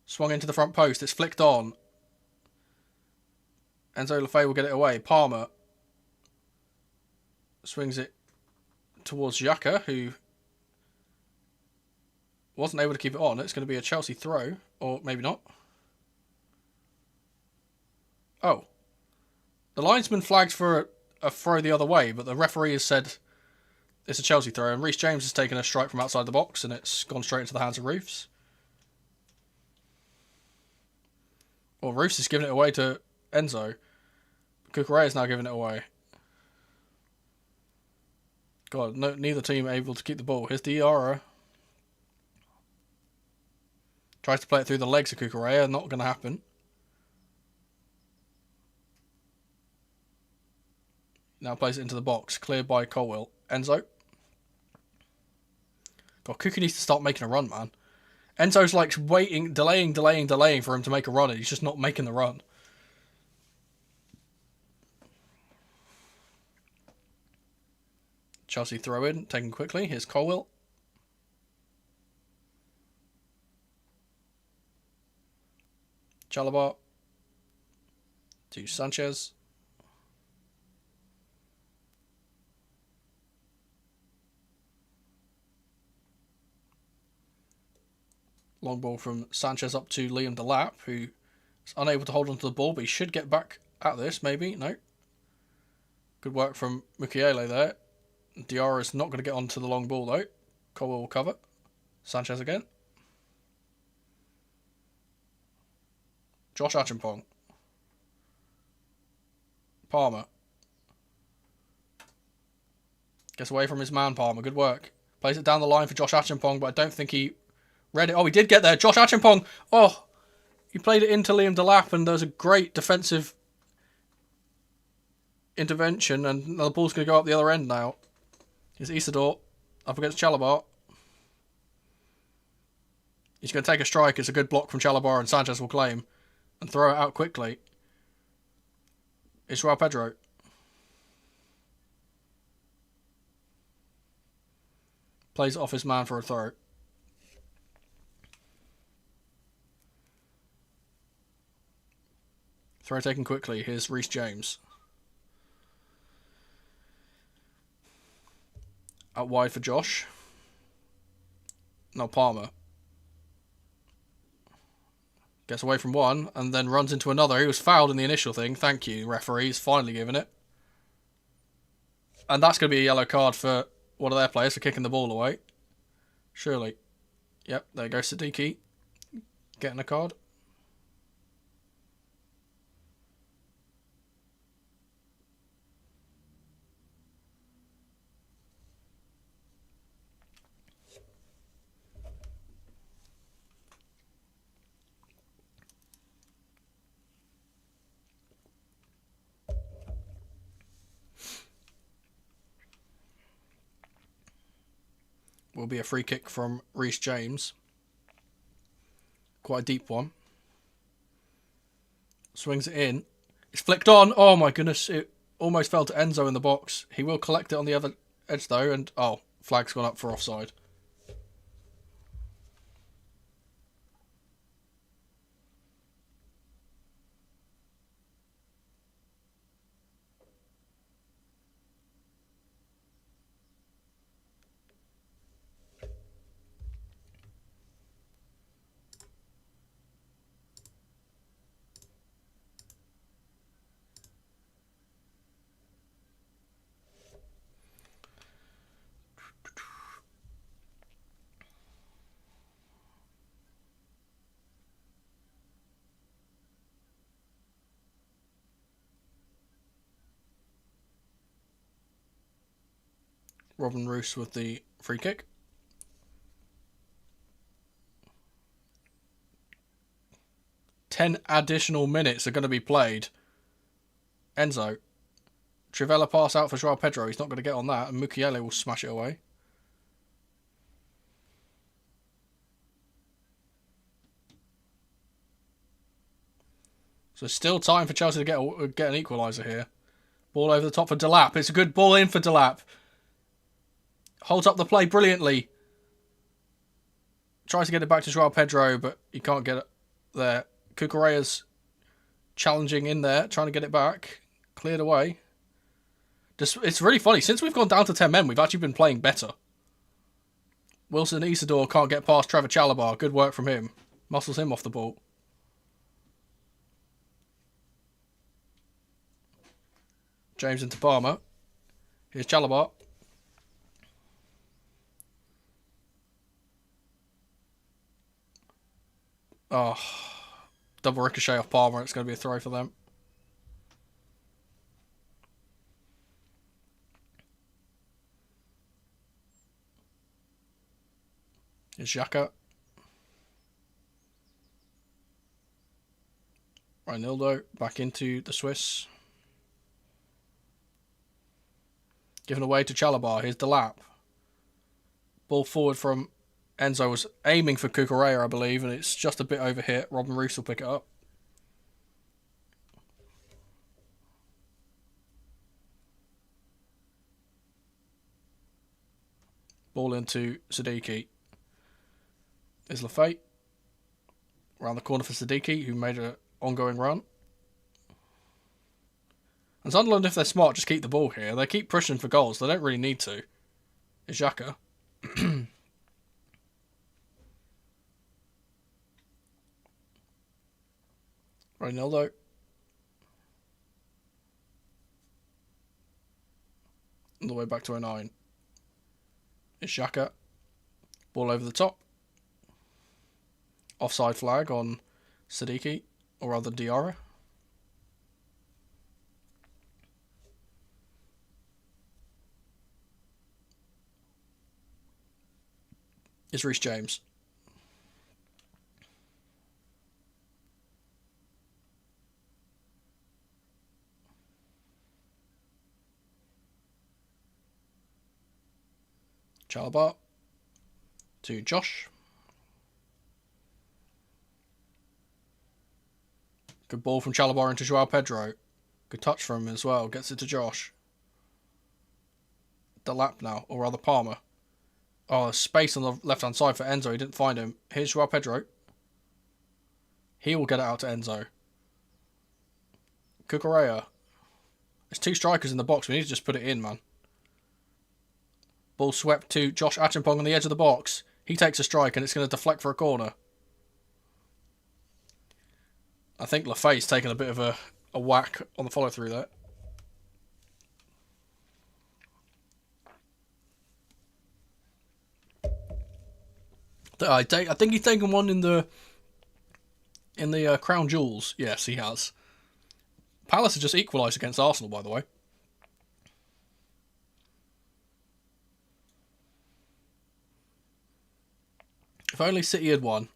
Swung into the front post. It's flicked on. Enzo Lefebvre will get it away. Palmer swings it towards Xhaka, who wasn't able to keep it on. It's going to be a Chelsea throw, or maybe not. Oh. The linesman flagged for a throw the other way, but the referee has said it's a Chelsea throw, and Reece James has taken a strike from outside the box, and it's gone straight into the hands of Roofs. Well, Roofs is giving it away to Enzo. Cucurella is now giving it away. God, neither team able to keep the ball. Here's Diarra. Tries to play it through the legs of Cucurella. Not going to happen. Now plays it into the box. Cleared by Colwell. Enzo. God, Cucu needs to start making a run, man. Enzo's like waiting, delaying for him to make a run, and he's just not making the run. Chelsea throw in, taken quickly. Here's Colwell. Chalobah to Sanchez. Long ball from Sanchez up to Liam Delap, who is unable to hold onto the ball, but he should get back at this, maybe. No. Good work from Mukiele there. Diarra is not going to get onto the long ball, though. Colwell will cover. Sanchez again. Josh Achimpong. Palmer. Gets away from his man, Palmer. Good work. Plays it down the line for Josh Achimpong, but I don't think he read it. Oh, he did get there. Josh Achimpong. Oh, he played it into Liam Delap, and there was a great defensive intervention, and the ball's going to go up the other end now. Here's Isidore up against Chalobah. He's going to take a strike. It's a good block from Chalobah, and Sanchez will claim and throw it out quickly. It's Joao Pedro. Plays it off his man for a throw. Throw taken quickly. Here's Reece James. Out wide for Josh. Now Palmer. Gets away from one and then runs into another. He was fouled in the initial thing. Thank you, referee. He's finally given it. And that's going to be a yellow card for one of their players for kicking the ball away. Surely. Yep, there goes Siddiqui. Getting a card. Will be a free kick from Reece James. Quite a deep one. Swings it in. It's flicked on. Oh my goodness. It almost fell to Enzo in the box. He will collect it on the other edge though. And oh, flag's gone up for offside. Robin Roos with the free kick. Ten additional minutes are going to be played. Enzo. Trivela pass out for Joao Pedro. He's not going to get on that, and Mukiele will smash it away. So still time for Chelsea to get an equaliser here. Ball over the top for Delap. It's a good ball in for Delap. Holds up the play brilliantly. Tries to get it back to Joao Pedro, but he can't get it there. Cucurella's challenging in there, trying to get it back. Cleared away. It's really funny. Since we've gone down to 10 men, we've actually been playing better. Wilson Isidore can't get past Trevor Chalobah. Good work from him. Muscles him off the ball. James into Palmer. Here's Chalobah. Oh, double ricochet off Palmer. It's going to be a throw for them. Here's Xhaka. Reinildo back into the Swiss. Given away to Chalobah. Here's Delap. Ball forward from Enzo. Was aiming for Cucurella, I believe, and it's just a bit overhit. Robin Roos will pick it up. Ball into Siddiqui. Is Lafayette. Around the corner for Siddiqui, who made an ongoing run. And Sunderland, if they're smart, just keep the ball here. They keep pushing for goals. They don't really need to. Is Xhaka. Reinildo. All the way back to 09. Is Xhaka. Ball over the top. Offside flag on Siddiqui, or rather Diarra. Is Reece James. Chalobah to Josh. Good ball from Chalobah into Joao Pedro. Good touch from him as well. Gets it to Josh. Delap now, or rather Palmer. Oh, space on the left-hand side for Enzo. He didn't find him. Here's Joao Pedro. He will get it out to Enzo. Cucurella. There's two strikers in the box. We need to just put it in, man. Ball swept to Josh Achimpong on the edge of the box. He takes a strike and it's going to deflect for a corner. I think Lafayette's taken a bit of a whack on the follow-through there. I think he's taken one in the Crown Jewels. Yes, he has. Palace have just equalised against Arsenal, by the way. If only City had won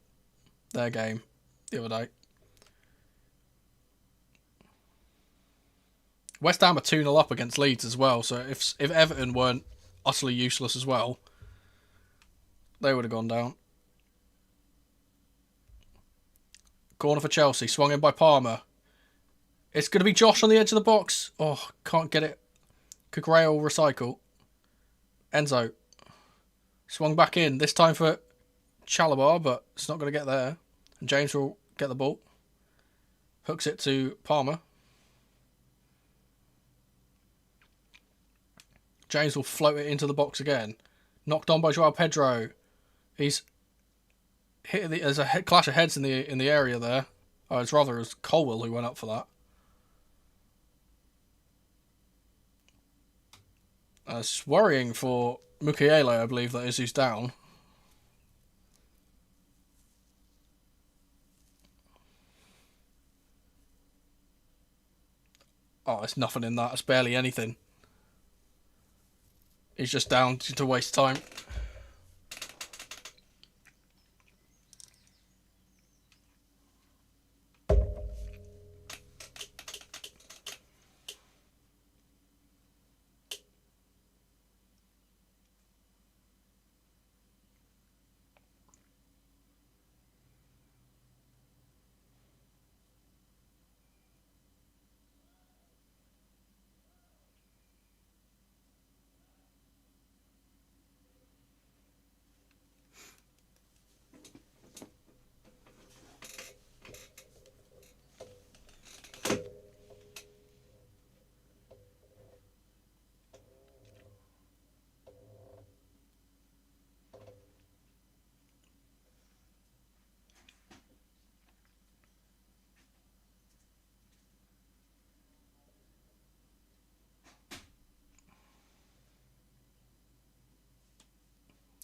their game the other day. West Ham are 2-0 up against Leeds as well, so if Everton weren't utterly useless as well, they would have gone down. Corner for Chelsea, swung in by Palmer. It's going to be Josh on the edge of the box. Oh, can't get it. Cucurella will recycle. Enzo. Swung back in, this time for Chalobah, but it's not going to get there. And James will get the ball. Hooks it to Palmer. James will float it into the box again. Knocked on by Joao Pedro. He's hit. There's a clash of heads in the area there. Oh, it's rather it was Colwell who went up for that. It's worrying for Mukiele, I believe that is who's down. Oh, it's nothing in that. It's barely anything. He's just down to waste time.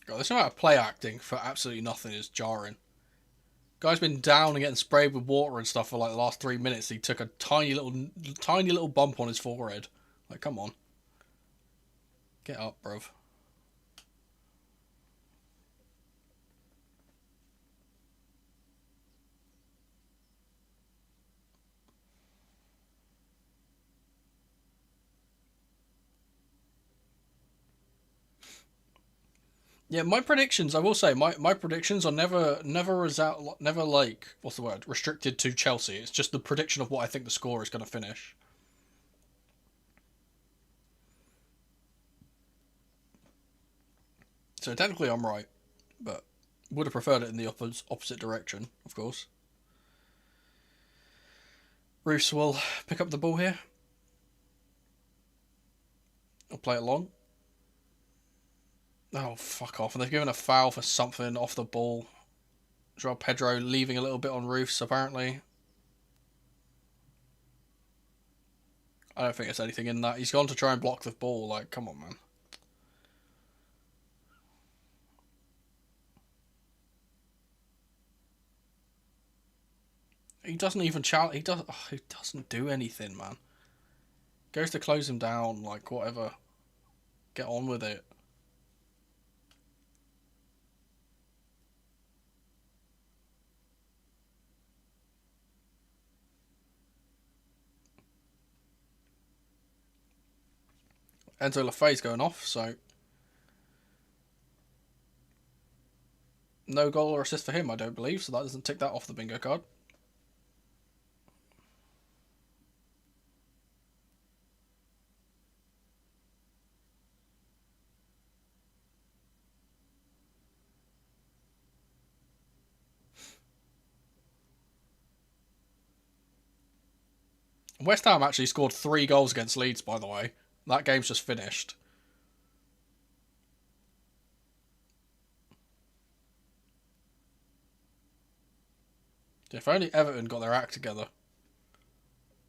God, this amount of play acting for absolutely nothing is jarring. Guy's been down and getting sprayed with water and stuff for like the last 3 minutes. He took a tiny little bump on his forehead. Like, come on. Get up, bruv. Yeah, my predictions, I will say, my predictions are never like, what's the word, restricted to Chelsea. It's just the prediction of what I think the score is going to finish. So technically I'm right, but would have preferred it in the opposite direction, of course. Roos will pick up the ball here. I'll play it long. Oh, fuck off. And they've given a foul for something off the ball. Joao Pedro leaving a little bit on Roos, apparently. I don't think there's anything in that. He's gone to try and block the ball. Like, come on, man. He doesn't even challenge. He doesn't do anything, man. Goes to close him down, like, whatever. Get on with it. Enzo Lafay's going off, so no goal or assist for him, I don't believe, so that doesn't tick that off the bingo card. West Ham actually scored 3 goals against Leeds, by the way. That game's just finished. If only Everton got their act together.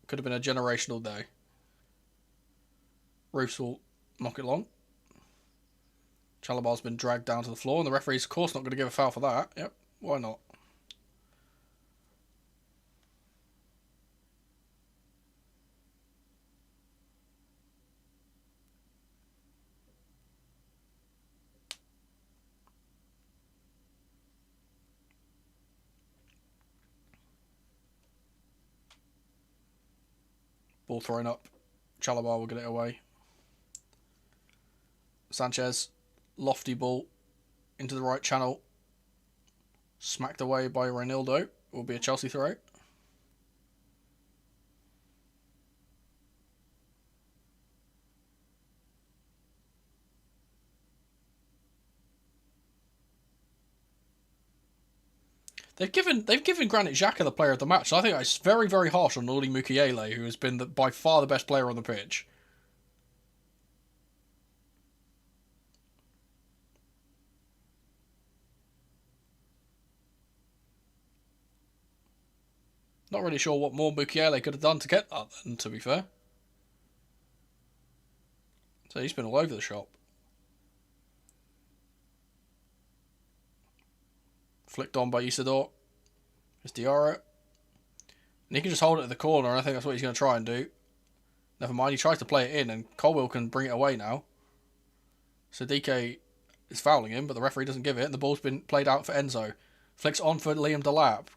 Could have been a generational day. Roos will knock it long. Chalabar's been dragged down to the floor, and the referee's, of course, not going to give a foul for that. Yep, why not? Ball thrown up. Chalabar will get it away. Sanchez, lofty ball into the right channel. Smacked away by Reinildo. Will be a Chelsea throw. They've given Granit Xhaka the player of the match. So I think that's very, very harsh on Nordi Mukiele, who has been by far the best player on the pitch. Not really sure what more Mukiele could have done to get that, then, to be fair. So he's been all over the shop. Flicked on by Isidore. It's Diarra. And he can just hold it at the corner, and I think that's what he's going to try and do. Never mind, he tries to play it in, and Colwell can bring it away now. So DK is fouling him, but the referee doesn't give it, and the ball's been played out for Enzo. Flicks on for Liam Delap.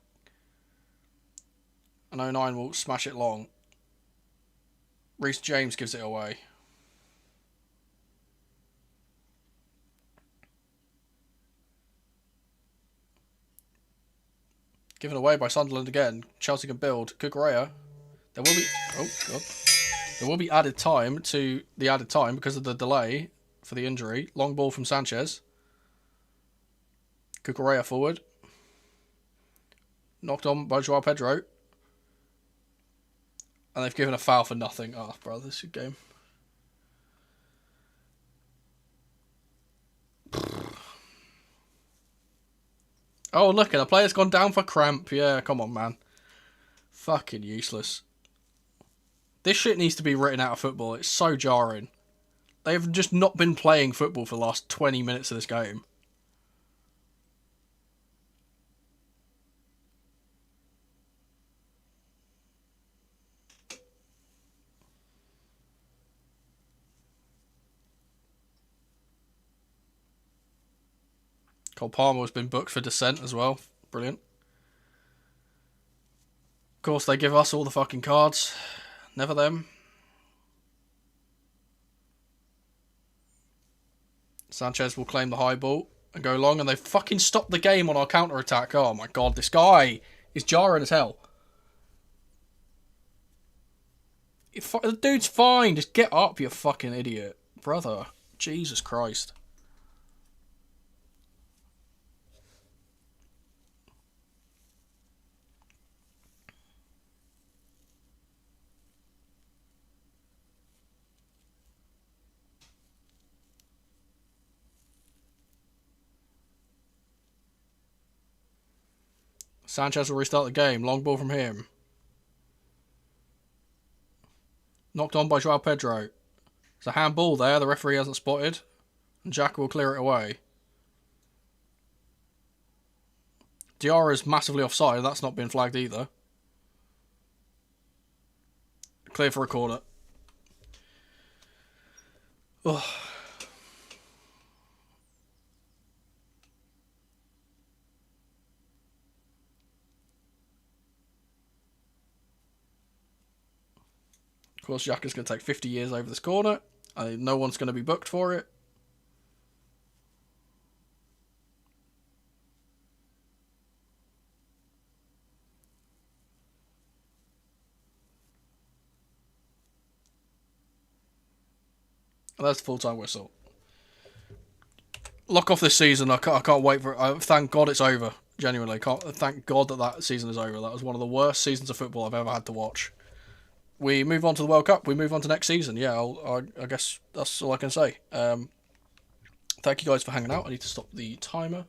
And 09 will smash it long. Reece James gives it away. Given away by Sunderland again. Chelsea can build. Kukurea. There will be... Oh, God. There will be added time to the added time because of the delay for the injury. Long ball from Sanchez. Kukurea forward. Knocked on by Joao Pedro. And they've given a foul for nothing. Oh, bro, this is a game. Oh, look, and a player's gone down for cramp. Yeah, come on, man. Fucking useless. This shit needs to be written out of football. It's so jarring. They've just not been playing football for the last 20 minutes of this game. Cole Palmer has been booked for dissent as well. Brilliant. Of course, they give us all the fucking cards. Never them. Sanchez will claim the high ball and go long, and they fucking stopped the game on our counter-attack. Oh my god, this guy is jarring as hell. The dude's fine. Just get up, you fucking idiot. Brother. Jesus Christ. Sanchez will restart the game. Long ball from him. Knocked on by Joao Pedro. There's a handball there. The referee hasn't spotted. And Jack will clear it away. Diarra's massively offside. That's not been flagged either. Clear for a corner. Oh. Of course, Jack is going to take 50 years over this corner. No one's going to be booked for it. And that's the full-time whistle. Lock off this season. I can't wait for it. Thank God it's over. Genuinely. Thank God that season is over. That was one of the worst seasons of football I've ever had to watch. We move on to the World Cup. We move on to next season. Yeah, I guess that's all I can say. Thank you guys for hanging out. I need to stop the timer.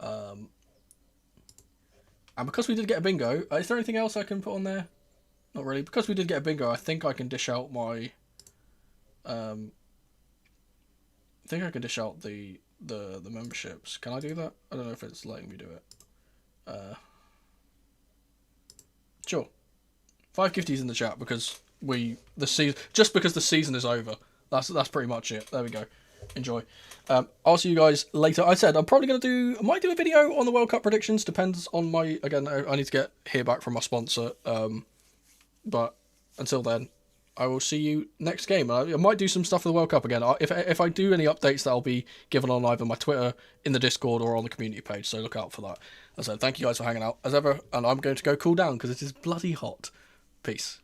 And because we did get a bingo, is there anything else I can put on there? Not really. Because we did get a bingo, I think I can dish out my... I think I can dish out the memberships. Can I do that? I don't know if it's letting me do it. Sure. 5 gifties in the chat because just because the season is over. That's pretty much it. There we go. Enjoy. I'll see you guys later. I said I'm probably gonna I might do a video on the World Cup predictions. Depends on I need to hear back from my sponsor. But until then, I will see you next game. I might do some stuff for the World Cup again. If I do any updates, that'll be given on either my Twitter, in the Discord, or on the community page. So look out for that. As I said, thank you guys for hanging out as ever, and I'm going to go cool down because it is bloody hot. Peace.